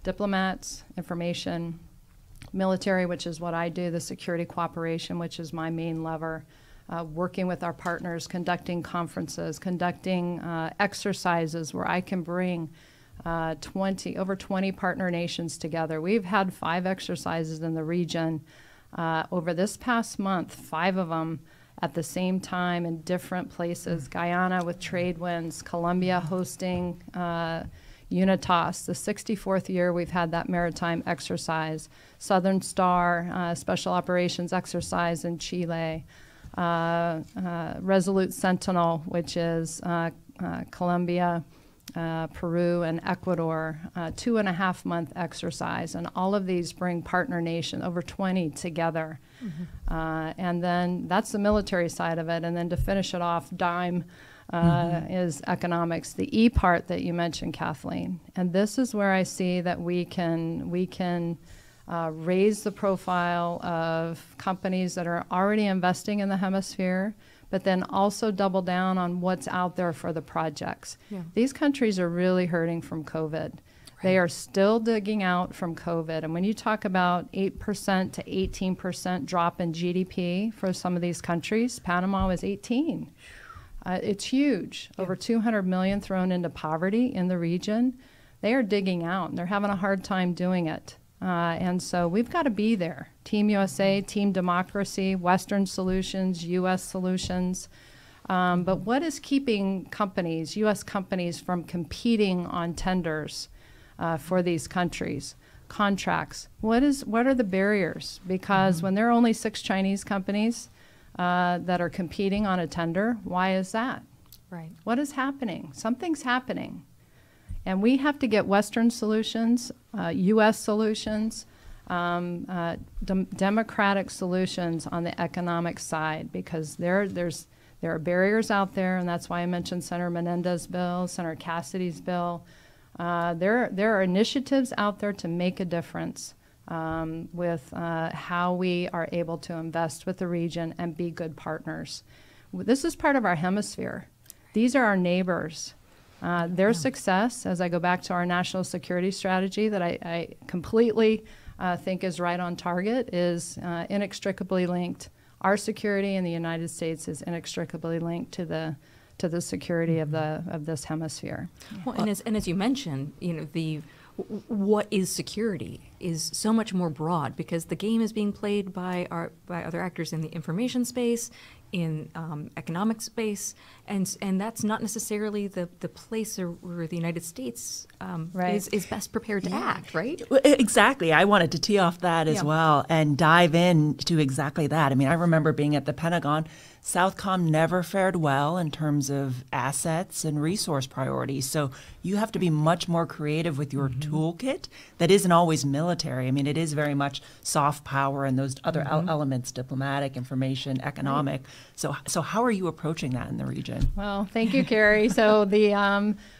diplomats, information, military, which is what I do, the security cooperation, which is my main lever, working with our partners, conducting conferences, conducting exercises where I can bring over 20 partner nations together. We've had 5 exercises in the region over this past month, 5 of them at the same time in different places. Guyana with trade winds, Colombia hosting UNITAS, the 64th year we've had that maritime exercise. Southern Star Special Operations Exercise in Chile. Resolute Sentinel, which is Colombia, Peru, and Ecuador, 2.5-month exercise. And all of these bring partner nations, over 20 together. And then that's the military side of it. And then to finish it off, DIME is economics, the E part that you mentioned, Kathleen. And this is where I see that we can raise the profile of companies that are already investing in the hemisphere, but then also double down on what's out there for the projects. These countries are really hurting from COVID. They are still digging out from COVID. And when you talk about 8% to 18% drop in GDP for some of these countries, Panama was 18. It's huge. Over 200 million thrown into poverty in the region. They are digging out, and they're having a hard time doing it. And so we've got to be there. Team USA, Team Democracy, Western solutions, U.S. solutions. But what is keeping companies, U.S. companies, from competing on tenders for these countries? Contracts. What are the barriers? Because when there are only 6 Chinese companies that are competing on a tender, why is that? Right. What is happening? Something's happening. And we have to get Western solutions, U.S. solutions, democratic solutions on the economic side, because there are barriers out there, and that's why I mentioned Senator Menendez's bill, Senator Cassidy's bill. There are initiatives out there to make a difference with how we are able to invest with the region and be good partners. This is part of our hemisphere. These are our neighbors. Their success, as I go back to our national security strategy that I completely think is right on target, is inextricably linked. Our security in the United States is inextricably linked to the security of this hemisphere. Well, and as you mentioned, what is security? is so much more broad because the game is being played by other actors in the information space, in economic space, and that's not necessarily the place where the United States is best prepared to act, right? Well, exactly. I wanted to tee off that as well and dive into exactly that. I mean, I remember being at the Pentagon. Southcom never fared well in terms of assets and resource priorities. So you have to be much more creative with your toolkit that isn't always military. I mean, it is very much soft power and those other elements, diplomatic, information, economic. So how are you approaching that in the region? Well, thank you, Carrie. So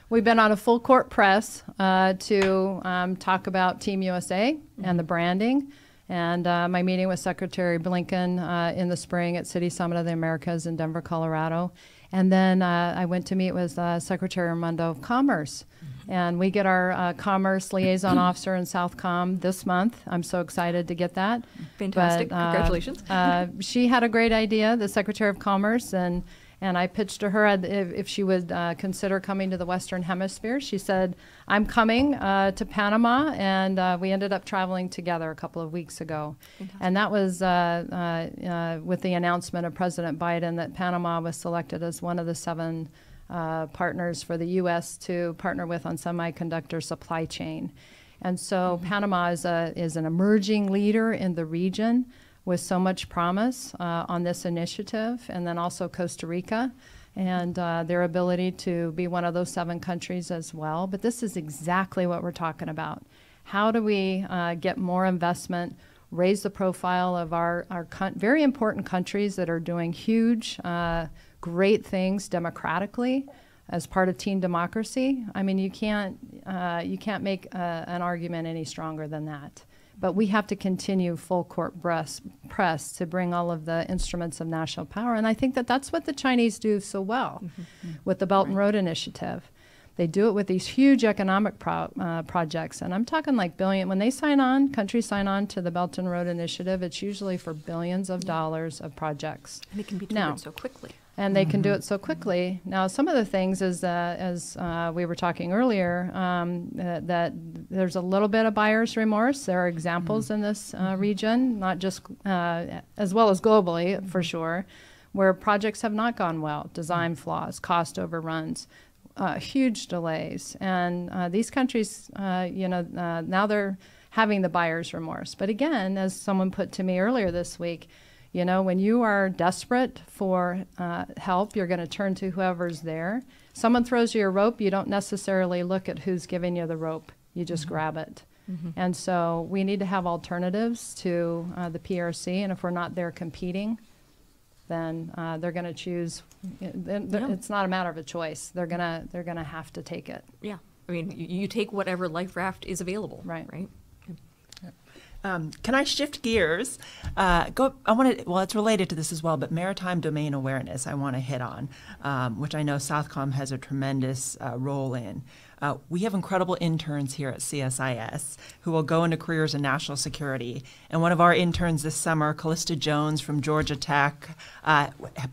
we've been on a full court press to talk about Team USA and the branding. And my meeting with Secretary Blinken in the spring at City Summit of the Americas in Denver, Colorado. And then I went to meet with Secretary Raimondo of Commerce. And we get our Commerce Liaison Officer in Southcom this month. I'm so excited to get that. Fantastic. Congratulations. She had a great idea, the Secretary of Commerce, and I pitched to her if she would consider coming to the Western Hemisphere. She said, I'm coming to Panama, and we ended up traveling together a couple of weeks ago. Fantastic. And that was with the announcement of President Biden that Panama was selected as one of the 7 partners for the U.S. to partner with on semiconductor supply chain. And so Panama is an emerging leader in the region with so much promise on this initiative, and then also Costa Rica and their ability to be one of those 7 countries as well. But this is exactly what we're talking about. How do we get more investment, raise the profile of our very important countries that are doing huge, great things democratically as part of team democracy? I mean, you can't make an argument any stronger than that. But we have to continue full court press to bring all of the instruments of national power. And I think that that's what the Chinese do so well with the Belt and Road Initiative. They do it with these huge economic projects. And I'm talking like when they sign on, countries sign on to the Belt and Road Initiative, it's usually for billions of dollars of projects. And it can be delivered so quickly. And they can do it so quickly. Now, some of the things is as we were talking earlier, that there's a little bit of buyer's remorse. There are examples in this region, not just as well as globally, for sure, where projects have not gone well, design flaws, cost overruns, huge delays. And these countries, now they're having the buyer's remorse. But again, as someone put to me earlier this week, you know, when you are desperate for help, you're going to turn to whoever's there. Someone throws you a rope, you don't necessarily look at who's giving you the rope. You just grab it. And so we need to have alternatives to the PRC, and if we're not there competing, then they're going to choose. It's not a matter of a choice. They're gonna have to take it. Yeah, I mean, you take whatever life raft is available. Right. Can I shift gears? It's related to this as well, but maritime domain awareness I want to hit on, which I know Southcom has a tremendous role in. We have incredible interns here at CSIS who will go into careers in national security. And one of our interns this summer, Callista Jones from Georgia Tech,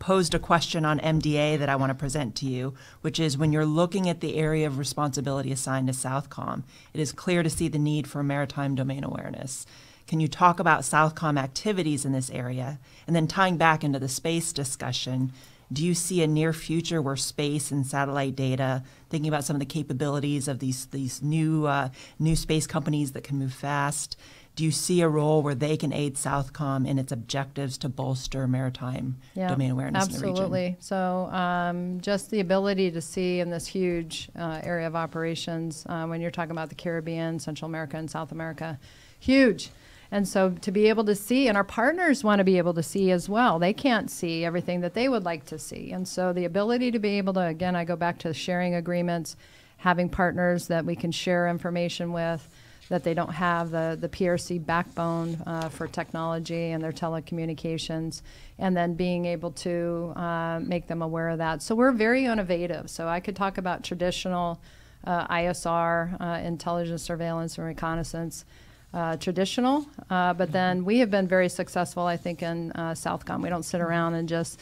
posed a question on MDA that I want to present to you, which is when you're looking at the area of responsibility assigned to Southcom, it is clear to see the need for maritime domain awareness. Can you talk about Southcom activities in this area? And then tying back into the space discussion, do you see a near future where space and satellite data, thinking about some of the capabilities of these new space companies that can move fast, do you see a role where they can aid Southcom in its objectives to bolster maritime domain awareness in the region? Absolutely. So just the ability to see in this huge area of operations, when you're talking about the Caribbean, Central America, and South America, huge. And so to be able to see, and our partners want to be able to see as well. They can't see everything that they would like to see. And so the ability to be able to, again, I go back to sharing agreements, having partners that we can share information with, that they don't have the PRC backbone for technology and their telecommunications, and then being able to make them aware of that. So we're very innovative. So I could talk about traditional ISR, intelligence, surveillance, and reconnaissance. traditional, but then we have been very successful, I think, in Southcom. We don't sit around and just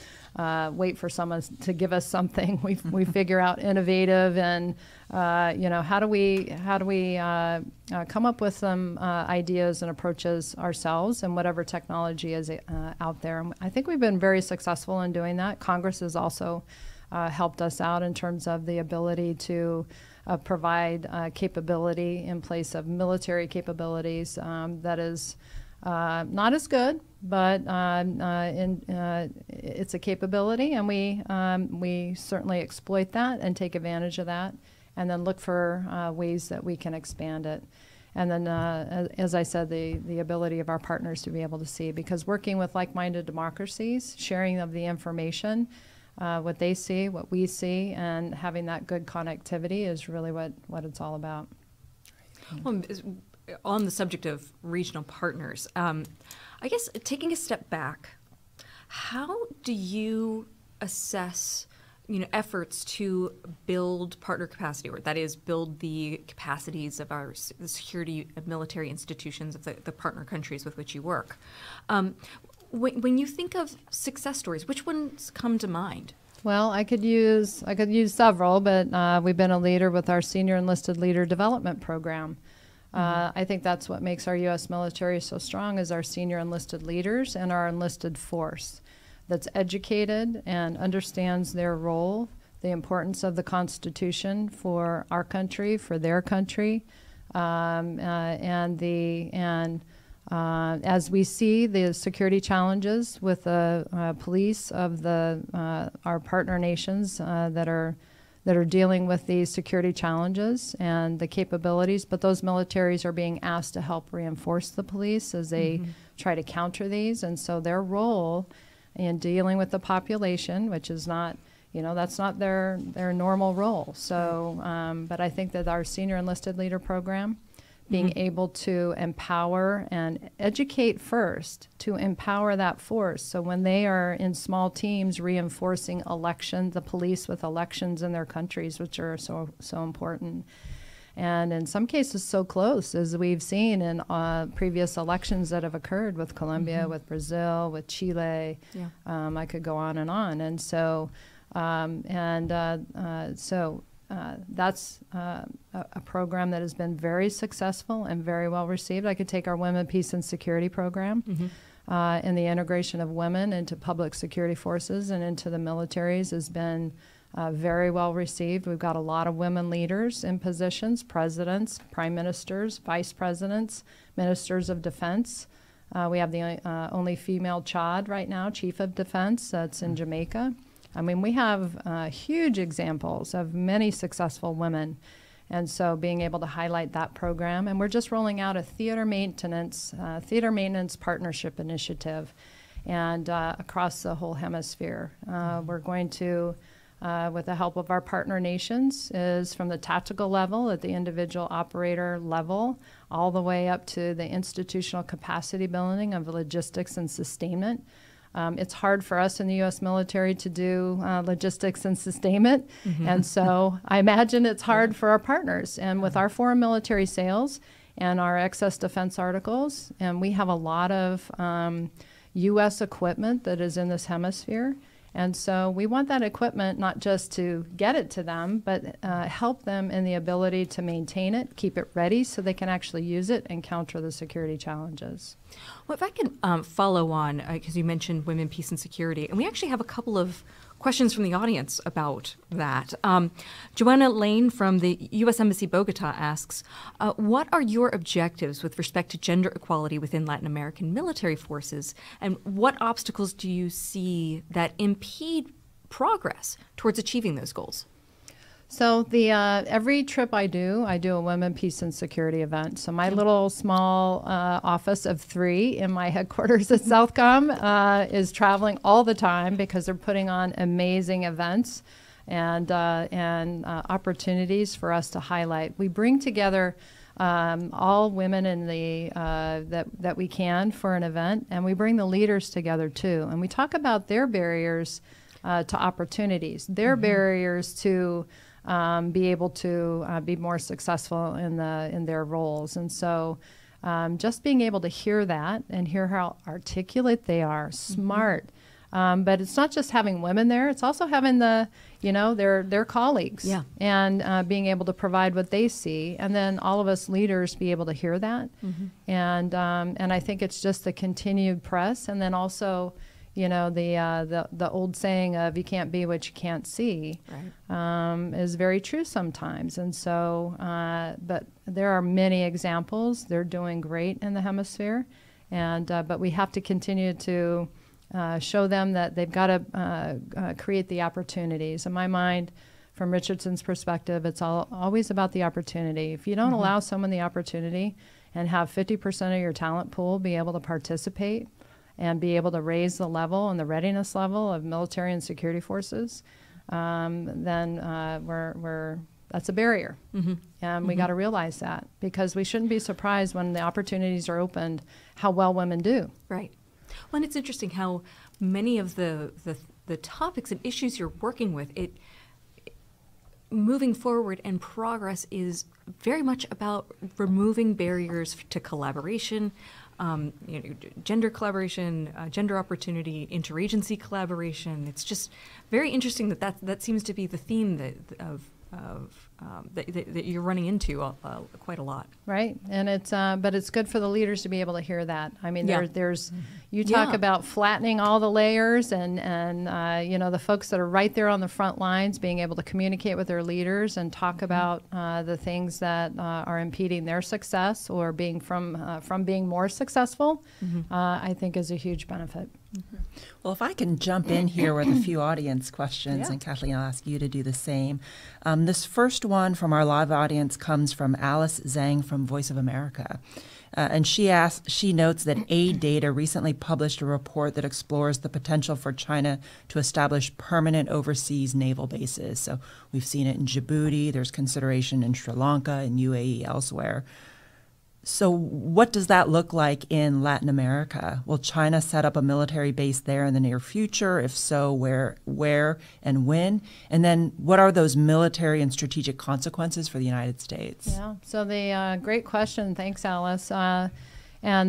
wait for someone to give us something. We figure out innovative and how do we come up with some ideas and approaches ourselves and whatever technology is out there. And I think we've been very successful in doing that. Congress has also helped us out in terms of the ability to provide capability in place of military capabilities that is not as good, but it's a capability, and we certainly exploit that and take advantage of that, and then look for ways that we can expand it. And then, as I said, the ability of our partners to be able to see, because working with like-minded democracies, sharing of the information, what they see, what we see, and having that good connectivity is really what it's all about. Well, on the subject of regional partners, I guess taking a step back, how do you assess efforts to build partner capacity, or that is, build the capacities of our security and military institutions of the partner countries with which you work? When you think of success stories, which ones come to mind? Well, I could use several, but we've been a leader with our Senior Enlisted Leader Development Program. I think that's what makes our U.S. military so strong, is our senior enlisted leaders and our enlisted force that's educated and understands their role, the importance of the Constitution for our country, for their country, as we see the security challenges with the police of our partner nations that are dealing with these security challenges and the capabilities, but those militaries are being asked to help reinforce the police as they try to counter these. And so their role in dealing with the population, which is not, that's not their normal role. So, but I think that our Senior Enlisted Leader Program, being able to empower and educate first, to empower that force. So when they are in small teams reinforcing the police with elections in their countries, which are so important. And in some cases so close, as we've seen in previous elections that have occurred with Colombia, with Brazil, with Chile. Yeah. I could go on. And so, that's a program that has been very successful and very well received. I could take our Women, Peace, and Security program and the integration of women into public security forces and into the militaries has been very well received. We've got a lot of women leaders in positions, presidents, prime ministers, vice presidents, ministers of defense. We have the only female CHOD right now, Chief of Defense, that's in Jamaica. I mean, we have huge examples of many successful women. And so being able to highlight that program, and we're just rolling out a theater maintenance partnership initiative and across the whole hemisphere. We're going to, with the help of our partner nations, is from the tactical level at the individual operator level, all the way up to the institutional capacity building of logistics and sustainment. It's hard for us in the U.S. military to do logistics and sustainment, and so I imagine it's hard for our partners. And with our foreign military sales and our excess defense articles, and we have a lot of U.S. equipment that is in this hemisphere, and so we want that equipment not just to get it to them, but help them in the ability to maintain it, keep it ready so they can actually use it and counter the security challenges. Well, if I can follow on, because you mentioned women, peace, and security, and we actually have a couple of questions from the audience about that. Joanna Lane from the U.S. Embassy Bogota asks, what are your objectives with respect to gender equality within Latin American military forces, and what obstacles do you see that impede progress towards achieving those goals? So every trip I do a women, peace, and security event. So my little small office of 3 in my headquarters at Southcom is traveling all the time because they're putting on amazing events and opportunities for us to highlight. We bring together all women in the that we can for an event, and we bring the leaders together too. And we talk about their barriers to opportunities, their barriers to be able to be more successful in their roles. And so Just being able to hear that and hear how articulate they are, smart. But it's not just having women there, it's also having their colleagues and being able to provide what they see. And then all of us leaders be able to hear that. And I think it's just the continued press. And then also, the old saying of you can't be what you can't see is very true sometimes. And so, but there are many examples. They're doing great in the hemisphere. And but we have to continue to show them that they've got to create the opportunities. In my mind, from Richardson's perspective, it's always about the opportunity. If you don't allow someone the opportunity and have 50% of your talent pool be able to participate and be able to raise the level and the readiness level of military and security forces, then that's a barrier. And we got to realize that, because we shouldn't be surprised when the opportunities are opened how well women do. Right. Well, and it's interesting how many of the topics and issues you're working with, moving forward and progress is very much about removing barriers to collaboration, gender collaboration, gender opportunity, interagency collaboration. It's just very interesting that seems to be the theme that you're running into quite a lot. Right, and it's but it's good for the leaders to be able to hear that. I mean, there's you talk about flattening all the layers, and the folks that are right there on the front lines being able to communicate with their leaders and talk about the things that are impeding their success or being from being more successful. I think is a huge benefit. Well, if I can jump in here with a few audience questions, and Kathleen, I'll ask you to do the same. This first one from our live audience comes from Alice Zhang from Voice of America. And she notes that Aid Data recently published a report that explores the potential for China to establish permanent overseas naval bases. So we've seen it in Djibouti, there's consideration in Sri Lanka and UAE elsewhere. So what does that look like in Latin America? Will China set up a military base there in the near future? If so, where and when? And then what are those military and strategic consequences for the United States? Yeah, so the great question. Thanks, Alice. And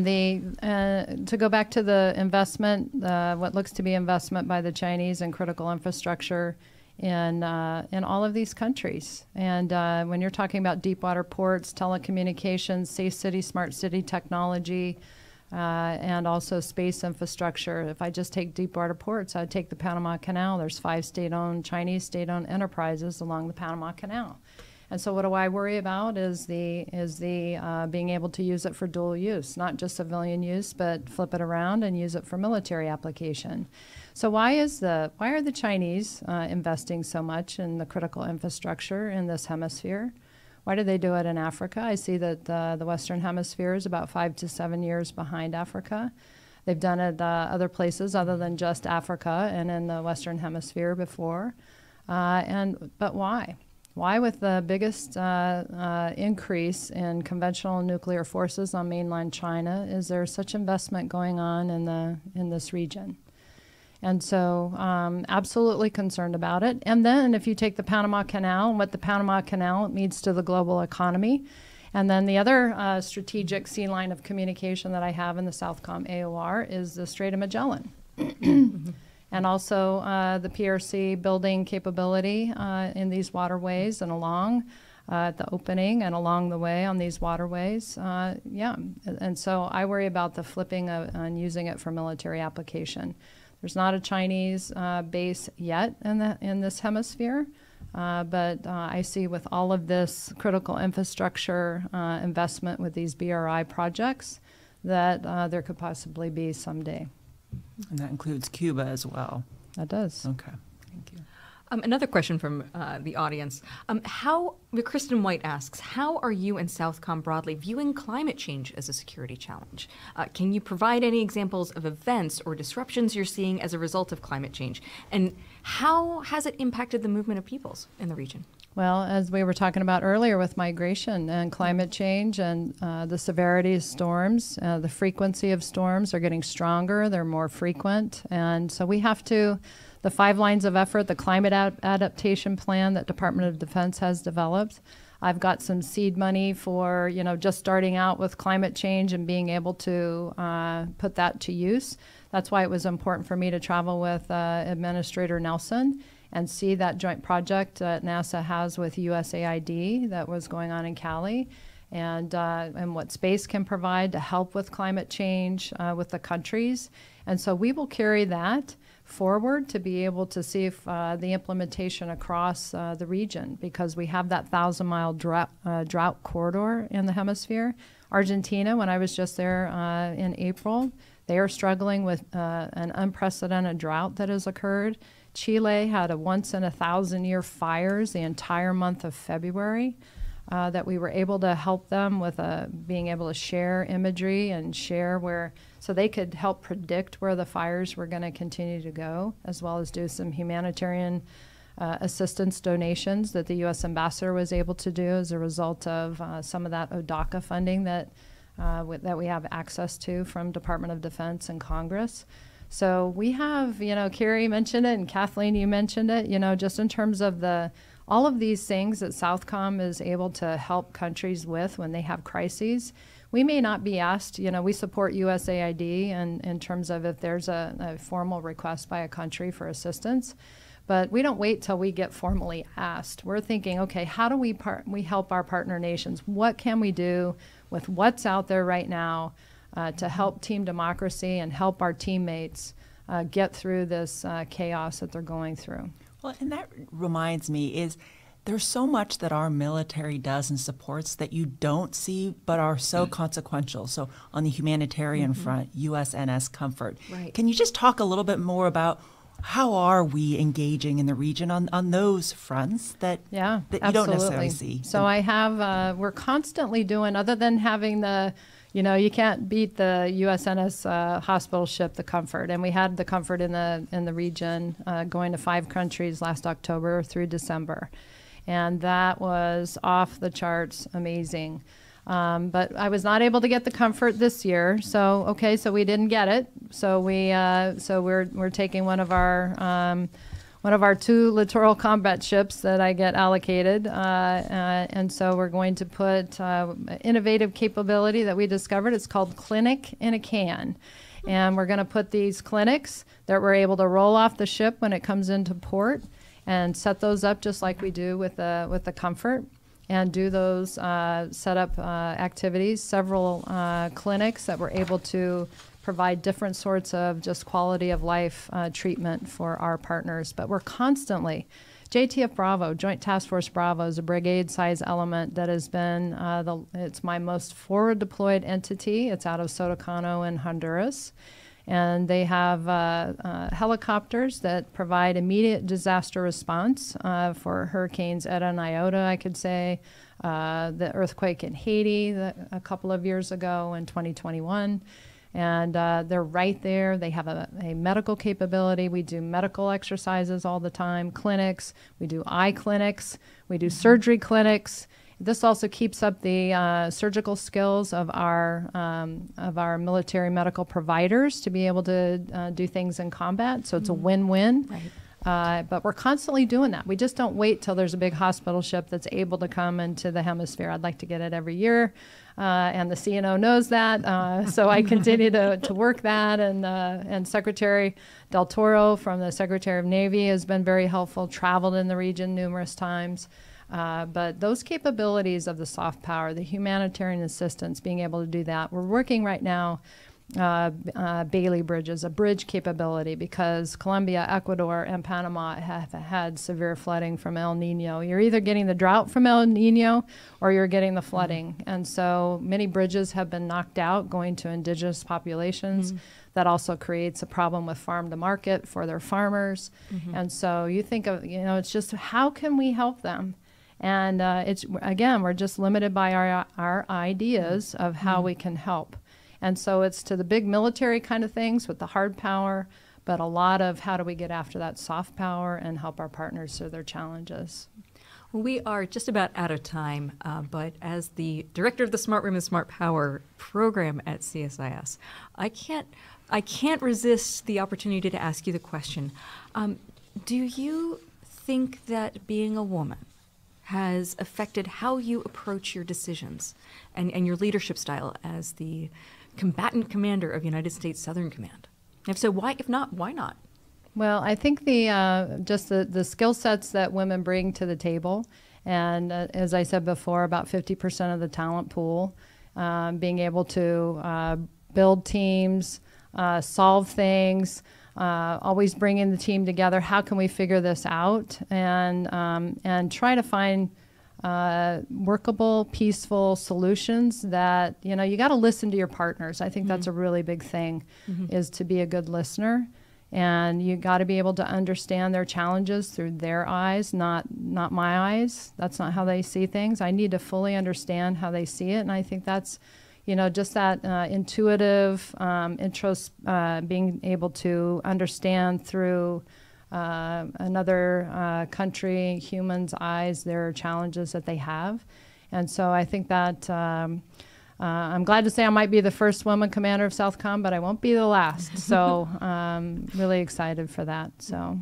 to go back to the investment, what looks to be investment by the Chinese in critical infrastructure in all of these countries. And when you're talking about deep water ports, telecommunications, safe city, smart city technology, and also space infrastructure. If I just take deep water ports, I'd take the Panama Canal. There's 5 Chinese state-owned enterprises along the Panama Canal. And so what do I worry about is the being able to use it for dual use, not just civilian use, but flip it around and use it for military application. So why are the Chinese investing so much in the critical infrastructure in this hemisphere? Why do they do it in Africa? I see that the Western Hemisphere is about 5 to 7 years behind Africa. They've done it other places other than just Africa and in the Western Hemisphere before. But why? Why, with the biggest increase in conventional nuclear forces on mainland China, is there such investment going on in this region? And so absolutely concerned about it. And then if you take the Panama Canal and what the Panama Canal means to the global economy, and then the other strategic sea line of communication that I have in the Southcom AOR is the Strait of Magellan. And also the PRC building capability in these waterways and along at the opening and along the way on these waterways. And so I worry about the flipping and using it for military application. There's not a Chinese base yet in this hemisphere, but I see with all of this critical infrastructure investment with these BRI projects that there could possibly be someday. And that includes Cuba as well. That does. Okay, thank you. Another question from the audience. Kristen White asks, how are you and Southcom broadly viewing climate change as a security challenge? Can you provide any examples of events or disruptions you're seeing as a result of climate change? And how has it impacted the movement of peoples in the region? Well, as we were talking about earlier with migration and climate change and the severity of storms, the frequency of storms are getting stronger, they're more frequent. And so we have to, the 5 lines of effort, the climate adaptation plan that Department of Defense has developed, I've got some seed money for, just starting out with climate change and being able to put that to use. That's why it was important for me to travel with Administrator Nelson and see that joint project that NASA has with USAID that was going on in Cali, and what space can provide to help with climate change with the countries. And so we will carry that forward to be able to see if the implementation across the region, because we have that 1,000-mile drought corridor in the hemisphere. Argentina, when I was just there in April, they are struggling with an unprecedented drought that has occurred. Chile had a once-in-a-thousand-year fires the entire month of February that we were able to help them with being able to share imagery and share where, so they could help predict where the fires were going to continue to go, as well as do some humanitarian assistance donations that the U.S. ambassador was able to do as a result of some of that ODACA funding that we have access to from Department of Defense and Congress. So we have, Carrie mentioned it, and Kathleen, you mentioned it, just in terms of all of these things that Southcom is able to help countries with when they have crises. We may not be asked, we support USAID in terms of if there's a formal request by a country for assistance, but we don't wait till we get formally asked. We're thinking, okay, how do we help our partner nations? What can we do with what's out there right now to help Team Democracy and help our teammates get through this chaos that they're going through? Well, and that reminds me there's so much that our military does and supports that you don't see but are so consequential. So on the humanitarian front, USNS Comfort. Right. Can you just talk a little bit more about how are we engaging in the region on those fronts that you don't necessarily see? So we're constantly doing, other than having you can't beat the USNS hospital ship, the Comfort, and we had the Comfort in the region going to 5 countries last October through December, and that was off the charts amazing. But I was not able to get the Comfort this year, so we didn't get it. So we're taking one of our 2 littoral combat ships that I get allocated, and so we're going to put innovative capability that we discovered. It's called Clinic in a Can, and we're going to put these clinics that we're able to roll off the ship when it comes into port, and set those up just like we do with the Comfort, and do those setup activities. Several clinics that we're able to provide different sorts of just quality of life treatment for our partners. But we're constantly, JTF Bravo, Joint Task Force Bravo, is a brigade-size element that has been, it's my most forward deployed entity. It's out of Sotocano in Honduras. And they have helicopters that provide immediate disaster response for Hurricanes Eta and Iota, I could say, the earthquake in Haiti a couple of years ago in 2021. And they're right there. They have a medical capability. We do medical exercises all the time, clinics. We do eye clinics. We do surgery clinics. This also keeps up the surgical skills of our military medical providers to be able to do things in combat. So it's a win-win. Right. But we're constantly doing that. We just don't wait till there's a big hospital ship that's able to come into the hemisphere. I'd like to get it every year, and the CNO knows that. So I continue to work that. And Secretary Del Toro from the Secretary of Navy has been very helpful, traveled in the region numerous times. But those capabilities of the soft power, the humanitarian assistance, being able to do that. We're working right now, Bailey Bridges, a bridge capability, because Colombia, Ecuador, and Panama have had severe flooding from El Nino. You're either getting the drought from El Nino or you're getting the flooding. And so many bridges have been knocked out going to indigenous populations. That also creates a problem with farm to market for their farmers. And so you think of, it's just how can we help them? And it's, again, we're just limited by our ideas of how we can help. And so it's to the big military kind of things with the hard power, but a lot of how do we get after that soft power and help our partners through their challenges. Well, we are just about out of time, but as the director of the Smart Room and Smart Power program at CSIS, I can't resist the opportunity to ask you the question. Do you think that being a woman has affected how you approach your decisions and your leadership style as the combatant commander of United States Southern Command? If so, why? If not, why not? Well, I think just the skill sets that women bring to the table, and as I said before, about 50% of the talent pool, being able to build teams, solve things, always bringing the team together. How can we figure this out? And try to find workable, peaceful solutions that, you got to listen to your partners. I think that's a really big thing, is to be a good listener. And you got to be able to understand their challenges through their eyes, not my eyes. That's not how they see things. I need to fully understand how they see it. And I think that's, just that intuitive being able to understand through another country, humans' eyes, their challenges that they have. And so I think that I'm glad to say I might be the first woman commander of Southcom, but I won't be the last. So really excited for that. So,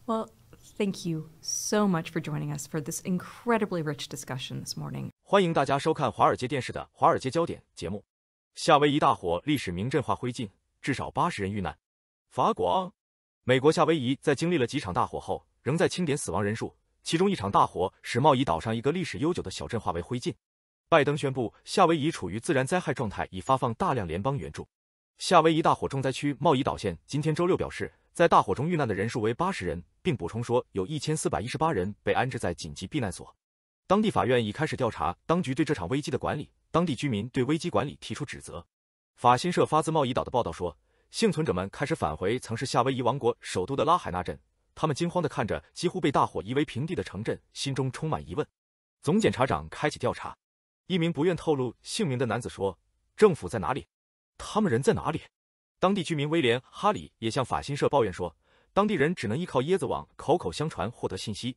well, thank you so much for joining us for this incredibly rich discussion this morning. 欢迎大家收看华尔街电视的《华尔街焦点》节目。夏威夷大火历史名震化灰烬，至少80人遇难。法国、美国夏威夷在经历了几场大火后，仍在清点死亡人数。其中一场大火使贸易岛上一个历史悠久的小镇化为灰烬。拜登宣布夏威夷处于自然灾害状态，已发放大量联邦援助。夏威夷大火重灾区贸易岛县今天周六表示，在大火中遇难的人数为80人，并补充说有1418人被安置在紧急避难所。当地法院已开始调查当局对这场危机的管理，当地居民对危机管理提出指责。法新社发自贸易岛的报道说，幸存者们开始返回曾是夏威夷王国首都的拉海纳镇，他们惊慌地看着几乎被大火夷为平地的城镇，心中充满疑问。总检察长开启调查。一名不愿透露姓名的男子说，政府在哪里？他们人在哪里？当地居民威廉·哈里也向法新社抱怨说，当地人只能依靠椰子网口口相传获得信息。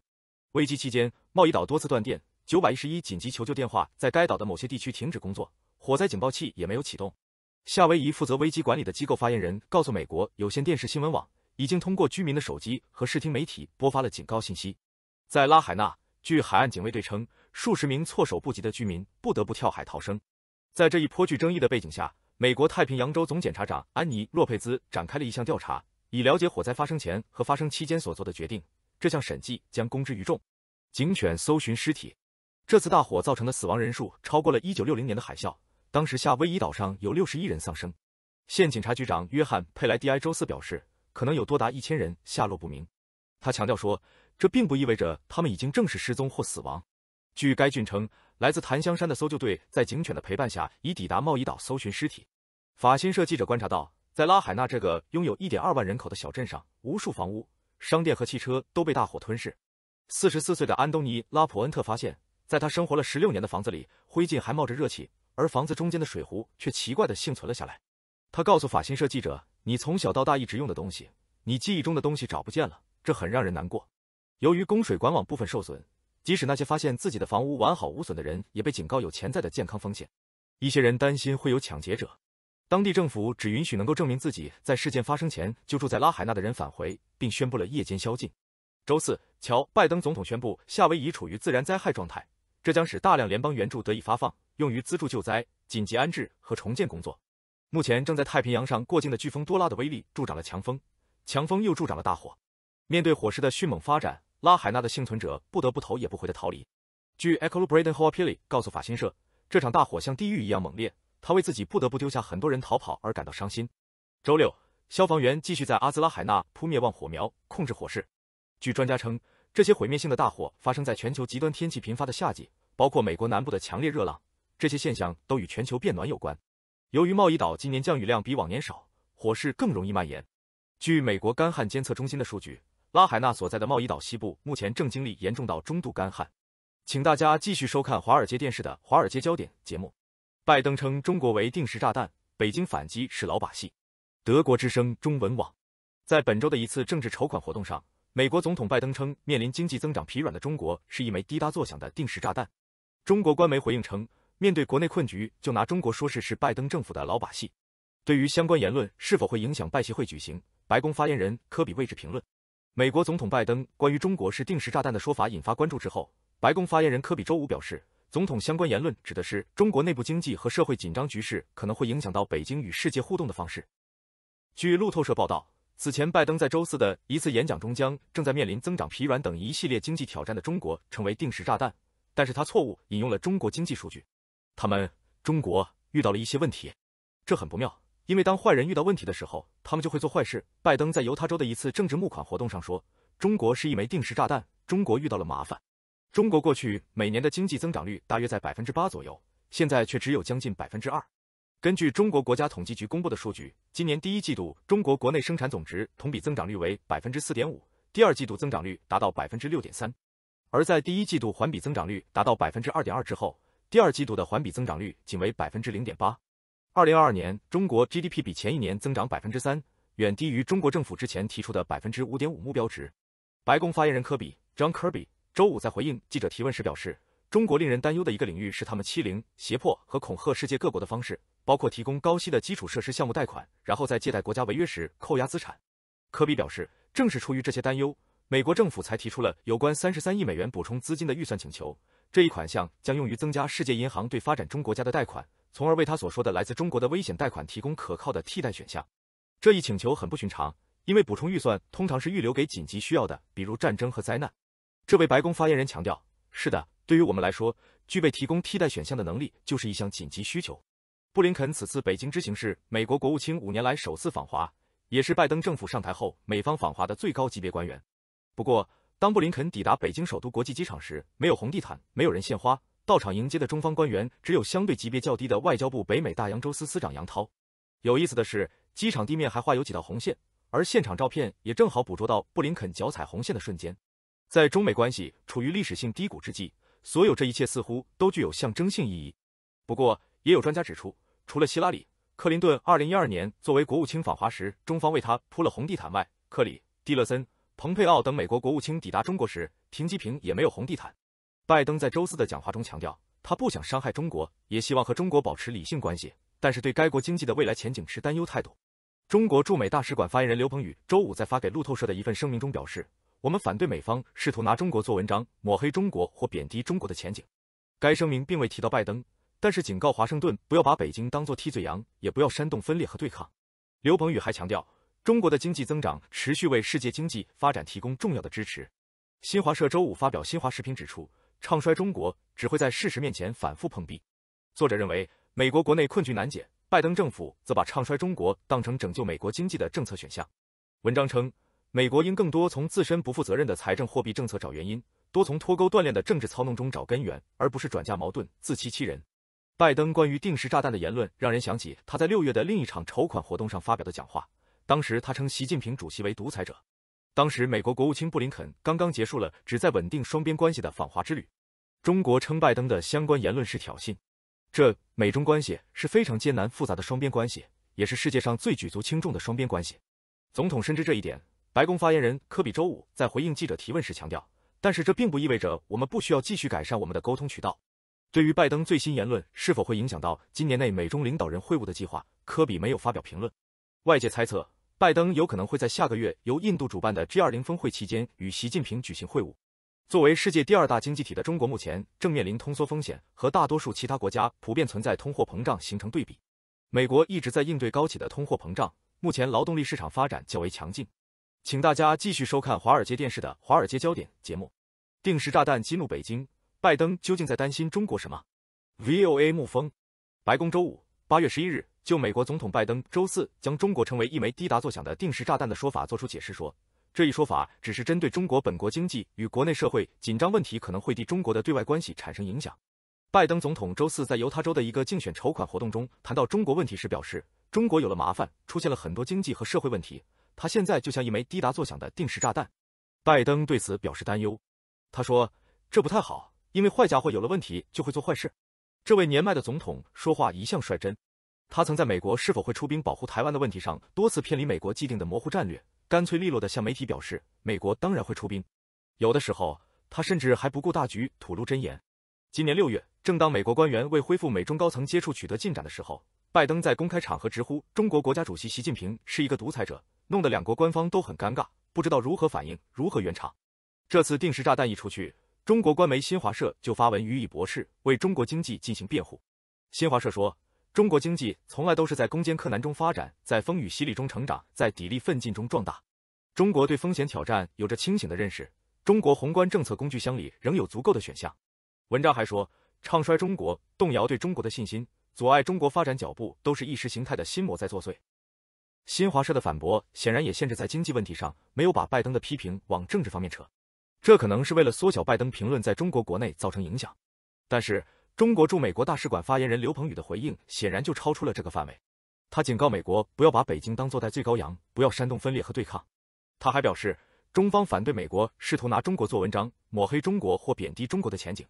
危机期间，贸易岛多次断电，911紧急求救电话在该岛的某些地区停止工作，火灾警报器也没有启动。夏威夷负责危机管理的机构发言人告诉美国有线电视新闻网，已经通过居民的手机和视听媒体播发了警告信息。在拉海纳，据海岸警卫队称，数十名措手不及的居民不得不跳海逃生。在这一颇具争议的背景下，美国太平洋州总检察长安妮·洛佩兹展开了一项调查，以了解火灾发生前和发生期间所做的决定。这项审计将公之于众。警犬搜寻尸体。这次大火造成的死亡人数超过了1960年的海啸，当时夏威夷岛上有61人丧生。县警察局长约翰·佩莱蒂埃周四表示，可能有多达1000人下落不明。他强调说，这并不意味着他们已经正式失踪或死亡。据该郡称，来自檀香山的搜救队在警犬的陪伴下已抵达贸易岛搜寻尸体。法新社记者观察到，在拉海纳这个拥有1.2万人口的小镇上，无数房屋、商店和汽车都被大火吞噬。44岁的安东尼·拉普恩特发现，在他生活了16年的房子里，灰烬还冒着热气，而房子中间的水壶却奇怪地幸存了下来。他告诉法新社记者，你从小到大一直用的东西，你记忆中的东西找不见了，这很让人难过。由于供水管网部分受损，即使那些发现自己的房屋完好无损的人也被警告有潜在的健康风险。一些人担心会有抢劫者。当地政府只允许能够证明自己在事件发生前就住在拉海纳的人返回，并宣布了夜间宵禁。周四，拜登总统宣布夏威夷处于自然灾害状态，这将使大量联邦援助得以发放，用于资助救灾、紧急安置和重建工作。目前正在太平洋上过境的飓风多拉的威力助长了强风，强风又助长了大火。面对火势的迅猛发展，拉海纳的幸存者不得不头也不回地逃离。据 Ecolo Braden Hoapili 告诉法新社，这场大火像地狱一样猛烈，他为自己不得不丢下很多人逃跑而感到伤心。周六，消防员继续在阿兹拉海纳扑灭旺火苗，控制火势。据专家称，这些毁灭性的大火发生在全球极端天气频发的夏季，包括美国南部的强烈热浪，这些现象都与全球变暖有关。由于贸易岛今年降雨量比往年少，火势更容易蔓延。据美国干旱监测中心的数据，拉海纳所在的贸易岛西部目前正经历严重到中度干旱。请大家继续收看华尔街电视的《华尔街焦点》节目。拜登称中国为定时炸弹，北京反击是老把戏。德国之声中文网在本周的一次政治筹款活动上，美国总统拜登称，面临经济增长疲软的中国是一枚滴答作响的定时炸弹。中国官媒回应称，面对国内困局，就拿中国说事是拜登政府的老把戏。对于相关言论是否会影响拜习会举行，白宫发言人科比未置评论。美国总统拜登关于中国是定时炸弹的说法引发关注之后，白宫发言人科比周五表示，总统相关言论指的是中国内部经济和社会紧张局势可能会影响到北京与世界互动的方式。据路透社报道，此前拜登在周四的一次演讲中将正在面临增长疲软等一系列经济挑战的中国称为定时炸弹，但是他错误引用了中国经济数据。中国遇到了一些问题，这很不妙，因为当坏人遇到问题的时候，他们就会做坏事。拜登在犹他州的一次政治募款活动上说，中国是一枚定时炸弹，中国遇到了麻烦。中国过去每年的经济增长率大约在 8% 左右，现在却只有将近 2%。根据中国国家统计局公布的数据，今年第一季度中国国内生产总值同比增长率为 4.5%， 第二季度增长率达到 6.3%。而在第一季度环比增长率达到 2.2% 之后，第二季度的环比增长率仅为 0.8%。2022年，中国 GDP 比前一年增长 3%， 远低于中国政府之前提出的 5.5% 目标值。白宫发言人科比 John Kirby 周五在回应记者提问时表示，中国令人担忧的一个领域是他们欺凌、胁迫和恐吓世界各国的方式，包括提供高息的基础设施项目贷款，然后在借贷国家违约时扣押资产。科比表示，正是出于这些担忧，美国政府才提出了有关33亿美元补充资金的预算请求。这一款项将用于增加世界银行对发展中国家的贷款，从而为他所说的来自中国的危险贷款提供可靠的替代选项。这一请求很不寻常，因为补充预算通常是预留给紧急需要的，比如战争和灾难。这位白宫发言人强调，是的，对于我们来说，具备提供替代选项的能力就是一项紧急需求。布林肯此次北京之行是美国国务卿5年来首次访华，也是拜登政府上台后美方访华的最高级别官员。不过，当布林肯抵达北京首都国际机场时，没有红地毯，没有人献花，到场迎接的中方官员只有相对级别较低的外交部北美大洋洲司司长杨涛。有意思的是，机场地面还画有几道红线，而现场照片也正好捕捉到布林肯脚踩红线的瞬间。在中美关系处于历史性低谷之际，所有这一切似乎都具有象征性意义。不过，也有专家指出，除了希拉里、克林顿2012年作为国务卿访华时，中方为他铺了红地毯外，克里、蒂勒森、蓬佩奥等美国国务卿抵达中国时，停机坪也没有红地毯。拜登在周四的讲话中强调，他不想伤害中国，也希望和中国保持理性关系，但是对该国经济的未来前景持担忧态度。中国驻美大使馆发言人刘鹏宇周五在发给路透社的一份声明中表示，我们反对美方试图拿中国做文章，抹黑中国或贬低中国的前景。该声明并未提到拜登，但是警告华盛顿不要把北京当作替罪羊，也不要煽动分裂和对抗。刘鹏宇还强调，中国的经济增长持续为世界经济发展提供重要的支持。新华社周五发表新华时评指出，唱衰中国只会在事实面前反复碰壁。作者认为，美国国内困局难解，拜登政府则把唱衰中国当成拯救美国经济的政策选项。文章称，美国应更多从自身不负责任的财政货币政策找原因，多从脱钩锻炼的政治操弄中找根源，而不是转嫁矛盾、自欺欺人。拜登关于定时炸弹的言论让人想起他在6月的另一场筹款活动上发表的讲话，当时他称习近平主席为独裁者。当时美国国务卿布林肯刚刚结束了旨在稳定双边关系的访华之旅。中国称拜登的相关言论是挑衅。这美中关系是非常艰难复杂的双边关系，也是世界上最举足轻重的双边关系。总统深知这一点，白宫发言人科比周五在回应记者提问时强调，但是这并不意味着我们不需要继续改善我们的沟通渠道。对于拜登最新言论是否会影响到今年内美中领导人会晤的计划，科比没有发表评论。外界猜测，拜登有可能会在下个月由印度主办的 G20 峰会期间与习近平举行会晤。作为世界第2大经济体的中国，目前正面临通缩风险，和大多数其他国家普遍存在通货膨胀形成对比。美国一直在应对高企的通货膨胀，目前劳动力市场发展较为强劲。请大家继续收看华尔街电视的华尔街焦点节目。定时炸弹激怒北京，拜登究竟在担心中国什么？ VOA 沐风。白宫周五8月11日就美国总统拜登周四将中国称为一枚滴答作响的定时炸弹的说法作出解释说，这一说法只是针对中国本国经济与国内社会紧张问题可能会对中国的对外关系产生影响。拜登总统周四在犹他州的一个竞选筹款活动中谈到中国问题时表示，中国有了麻烦，出现了很多经济和社会问题，他现在就像一枚滴答作响的定时炸弹。拜登对此表示担忧，他说，这不太好，因为坏家伙有了问题就会做坏事。这位年迈的总统说话一向率真，他曾在美国是否会出兵保护台湾的问题上多次偏离美国既定的模糊战略，干脆利落地向媒体表示，美国当然会出兵。有的时候，他甚至还不顾大局，吐露真言。今年6月，正当美国官员为恢复美中高层接触取得进展的时候，拜登在公开场合直呼中国国家主席习近平是一个独裁者，弄得两国官方都很尴尬，不知道如何反应，如何圆场。这次定时炸弹一出去，中国官媒新华社就发文予以驳斥，为中国经济进行辩护。新华社说，中国经济从来都是在攻坚克难中发展，在风雨洗礼中成长，在砥砺奋进中壮大。中国对风险挑战有着清醒的认识，中国宏观政策工具箱里仍有足够的选项。文章还说，唱衰中国、动摇对中国的信心、阻碍中国发展脚步，都是意识形态的心魔在作祟。新华社的反驳显然也限制在经济问题上，没有把拜登的批评往政治方面扯。这可能是为了缩小拜登评论在中国国内造成影响。但是，中国驻美国大使馆发言人刘鹏宇的回应显然就超出了这个范围。他警告美国不要把北京当作代罪羔羊，不要煽动分裂和对抗。他还表示，中方反对美国试图拿中国做文章，抹黑中国或贬低中国的前景。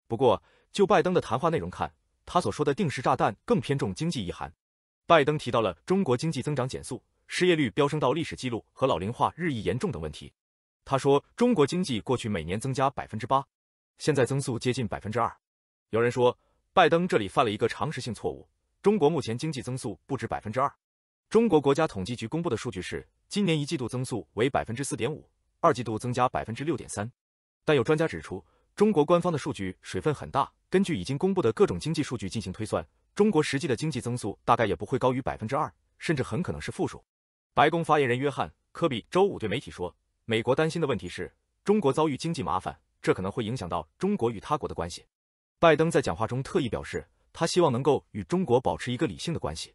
不过，就拜登的谈话内容看，他所说的定时炸弹更偏重经济意涵。拜登提到了中国经济增长减速、失业率飙升到历史记录和老龄化日益严重等问题。他说，中国经济过去每年增加 8%， 现在增速接近 2%。有人说，拜登这里犯了一个常识性错误，中国目前经济增速不止 2%。中国国家统计局公布的数据是，今年一季度增速为 4.5%， 二季度增加 6.3%。但有专家指出，中国官方的数据水分很大，根据已经公布的各种经济数据进行推算，中国实际的经济增速大概也不会高于 2%， 甚至很可能是负数。白宫发言人约翰·科比周五对媒体说，美国担心的问题是，中国遭遇经济麻烦，这可能会影响到中国与他国的关系。拜登在讲话中特意表示，他希望能够与中国保持一个理性的关系。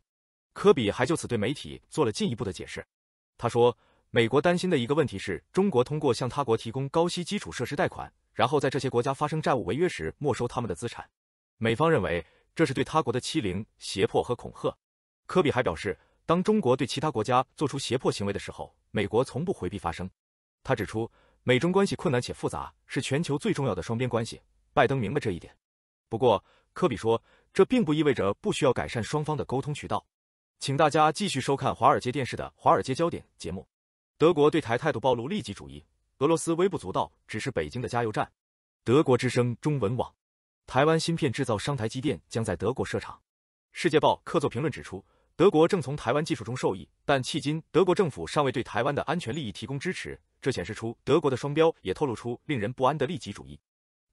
科比还就此对媒体做了进一步的解释。他说，美国担心的一个问题是，中国通过向他国提供高息基础设施贷款，然后在这些国家发生债务违约时没收他们的资产。美方认为这是对他国的欺凌、胁迫和恐吓。科比还表示，当中国对其他国家做出胁迫行为的时候，美国从不回避发声。他指出，美中关系困难且复杂，是全球最重要的双边关系。拜登明白这一点。不过，科比说，这并不意味着不需要改善双方的沟通渠道。请大家继续收看华尔街电视的《华尔街焦点》节目。德国对台态度暴露利己主义，俄罗斯微不足道，只是北京的加油站。德国之声中文网，台湾芯片制造商台积电将在德国设厂。世界报客座评论指出，德国正从台湾技术中受益，但迄今德国政府尚未对台湾的安全利益提供支持，这显示出德国的双标，也透露出令人不安的利己主义。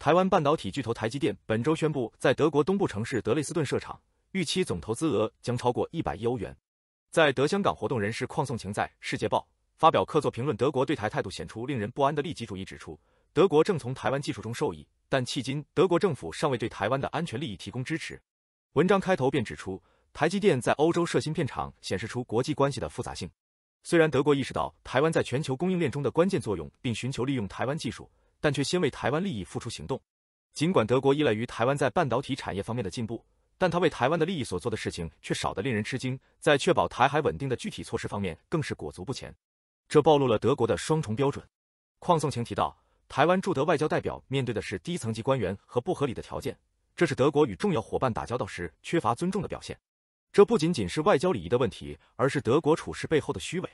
台湾半导体巨头台积电本周宣布在德国东部城市德累斯顿设厂，预期总投资额将超过100亿欧元。在德香港活动人士邝颂晴在《世界报》发表客座评论，德国对台态度显出令人不安的利己主义，指出德国正从台湾技术中受益，但迄今德国政府尚未对台湾的安全利益提供支持。文章开头便指出，台积电在欧洲设芯片厂显示出国际关系的复杂性。虽然德国意识到台湾在全球供应链中的关键作用，并寻求利用台湾技术，但却先为台湾利益付出行动。尽管德国依赖于台湾在半导体产业方面的进步，但他为台湾的利益所做的事情却少得令人吃惊，在确保台海稳定的具体措施方面更是裹足不前。这暴露了德国的双重标准。邝颂晴提到，台湾驻德外交代表面对的是低层级官员和不合理的条件，这是德国与重要伙伴打交道时缺乏尊重的表现。这不仅仅是外交礼仪的问题，而是德国处事背后的虚伪。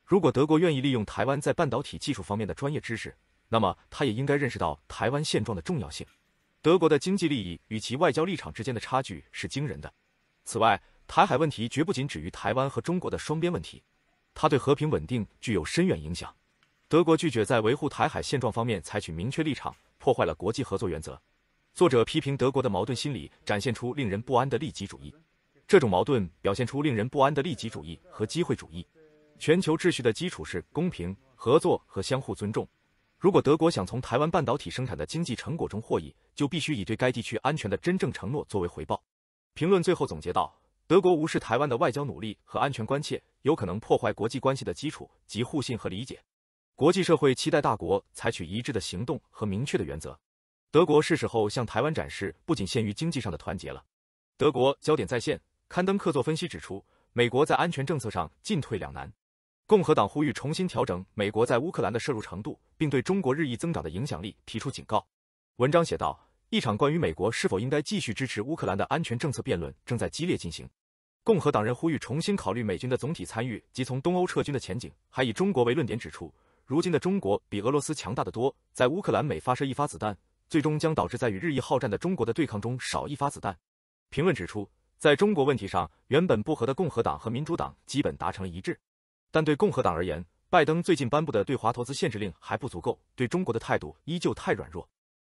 如果德国愿意利用台湾在半导体技术方面的专业知识，那么他也应该认识到台湾现状的重要性。德国的经济利益与其外交立场之间的差距是惊人的。此外，台海问题绝不仅止于台湾和中国的双边问题，它对和平稳定具有深远影响。德国拒绝在维护台海现状方面采取明确立场，破坏了国际合作原则。作者批评德国的矛盾心理展现出令人不安的利己主义，这种矛盾表现出令人不安的利己主义和机会主义。全球秩序的基础是公平、合作和相互尊重。如果德国想从台湾半导体生产的经济成果中获益，就必须以对该地区安全的真正承诺作为回报。评论最后总结道，德国无视台湾的外交努力和安全关切，有可能破坏国际关系的基础及互信和理解。国际社会期待大国采取一致的行动和明确的原则。德国是时候向台湾展示不仅限于经济上的团结了。德国焦点在线刊登客座分析指出，美国在安全政策上进退两难。共和党呼吁重新调整美国在乌克兰的摄入程度，并对中国日益增长的影响力提出警告。文章写道，一场关于美国是否应该继续支持乌克兰的安全政策辩论正在激烈进行。共和党人呼吁重新考虑美军的总体参与及从东欧撤军的前景，还以中国为论点指出，如今的中国比俄罗斯强大得多，在乌克兰每发射一发子弹，最终将导致在与日益好战的中国的对抗中少一发子弹。评论指出，在中国问题上，原本不和的共和党和民主党基本达成了一致。但对共和党而言，拜登最近颁布的对华投资限制令还不足够，对中国的态度依旧太软弱。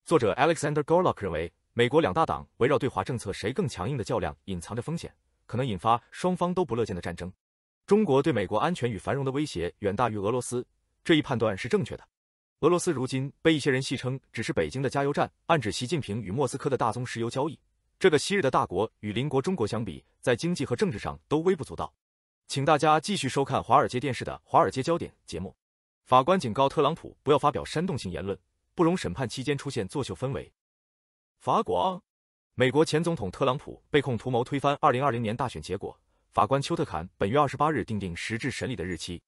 作者 Alexander Gorlock 认为，美国两大党围绕对华政策谁更强硬的较量，隐藏着风险，可能引发双方都不乐见的战争。中国对美国安全与繁荣的威胁远大于俄罗斯，这一判断是正确的。俄罗斯如今被一些人戏称只是北京的加油站，暗指习近平与莫斯科的大宗石油交易。这个昔日的大国与邻国中国相比，在经济和政治上都微不足道。请大家继续收看华尔街电视的《华尔街焦点》节目。法官警告特朗普不要发表煽动性言论，不容审判期间出现作秀氛围。法国，美国前总统特朗普被控图谋推翻2020年大选结果，法官丘特坎本月28日订定实质审理的日期。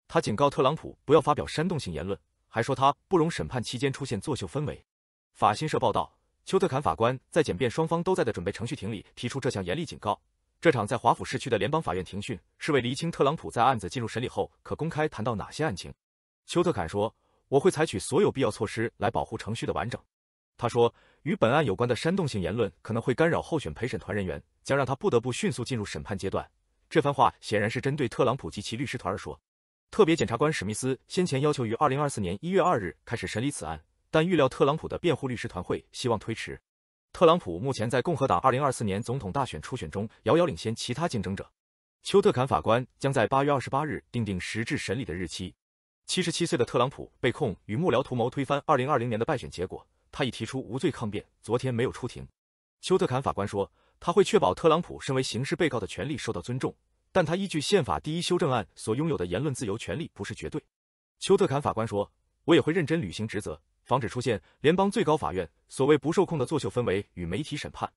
他警告特朗普不要发表煽动性言论，还说他不容审判期间出现作秀氛围。法新社报道，丘特坎法官在检辩双方都在的准备程序庭里提出这项严厉警告。这场在华府市区的联邦法院庭讯是为厘清特朗普在案子进入审理后可公开谈到哪些案情。丘特坎说，我会采取所有必要措施来保护程序的完整。他说，与本案有关的煽动性言论可能会干扰候选陪审团人员，将让他不得不迅速进入审判阶段。这番话显然是针对特朗普及其律师团而说。特别检察官史密斯先前要求于2024年1月2日开始审理此案，但预料特朗普的辩护律师团会希望推迟。特朗普目前在共和党2024年总统大选初选中遥遥领先其他竞争者。丘特坎法官将在8月28日订定实质审理的日期。77岁的特朗普被控与幕僚图谋推翻2020年的败选结果，他已提出无罪抗辩，昨天没有出庭。丘特坎法官说，他会确保特朗普身为刑事被告的权利受到尊重，但他依据宪法第一修正案所拥有的言论自由权利不是绝对。丘特坎法官说，我也会认真履行职责，防止出现联邦最高法院所谓不受控的作秀氛围与媒体审判。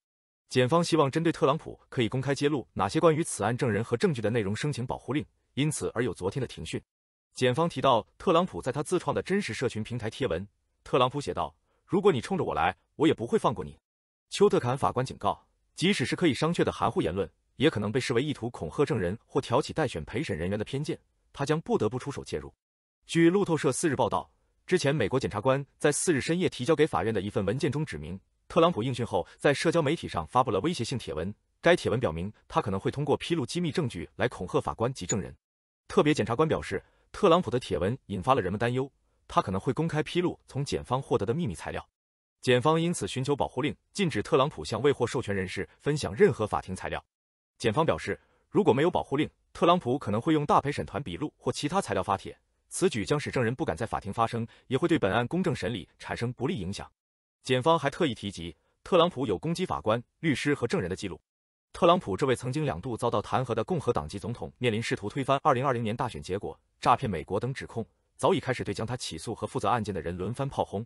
检方希望针对特朗普可以公开揭露哪些关于此案证人和证据的内容申请保护令，因此而有昨天的庭讯。检方提到特朗普在他自创的真实社群平台贴文，特朗普写道，如果你冲着我来，我也不会放过你。丘特坎法官警告，即使是可以商榷的含糊言论，也可能被视为意图恐吓证人或挑起待选陪审人员的偏见，他将不得不出手介入。据路透社4日报道，之前美国检察官在4日深夜提交给法院的一份文件中指明，特朗普应讯后在社交媒体上发布了威胁性帖文，该帖文表明他可能会通过披露机密证据来恐吓法官及证人。特别检察官表示，特朗普的帖文引发了人们担忧，他可能会公开披露从检方获得的秘密材料。检方因此寻求保护令，禁止特朗普向未获授权人士分享任何法庭材料。检方表示，如果没有保护令，特朗普可能会用大陪审团笔录或其他材料发帖，此举将使证人不敢在法庭发声，也会对本案公正审理产生不利影响。检方还特意提及，特朗普有攻击法官、律师和证人的记录。特朗普这位曾经2度遭到弹劾的共和党籍总统，面临试图推翻2020年大选结果、诈骗美国等指控，早已开始对将他起诉和负责案件的人轮番炮轰。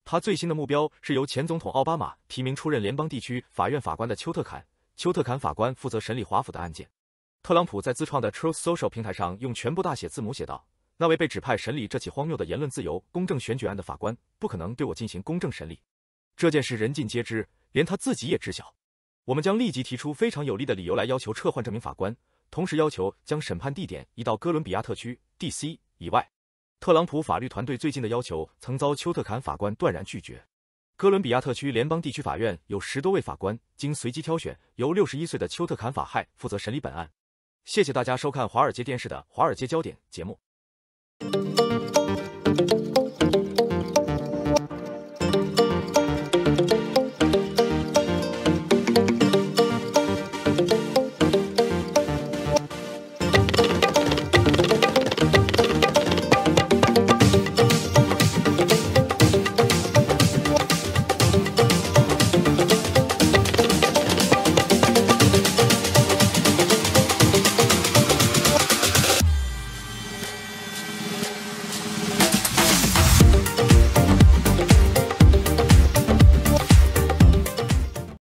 他最新的目标是由前总统奥巴马提名出任联邦地区法院法官的丘特坎。丘特坎法官负责审理华府的案件。特朗普在自创的 Truth Social 平台上用全部大写字母写道，那位被指派审理这起荒谬的言论自由、公正选举案的法官不可能对我进行公正审理。这件事人尽皆知，连他自己也知晓。我们将立即提出非常有力的理由来要求撤换这名法官，同时要求将审判地点移到哥伦比亚特区 DC 以外。特朗普法律团队最近的要求曾遭丘特坎法官断然拒绝。哥伦比亚特区联邦地区法院有10多位法官，经随机挑选，由61岁的丘特坎法亥负责审理本案。谢谢大家收看华尔街电视的《华尔街焦点》节目。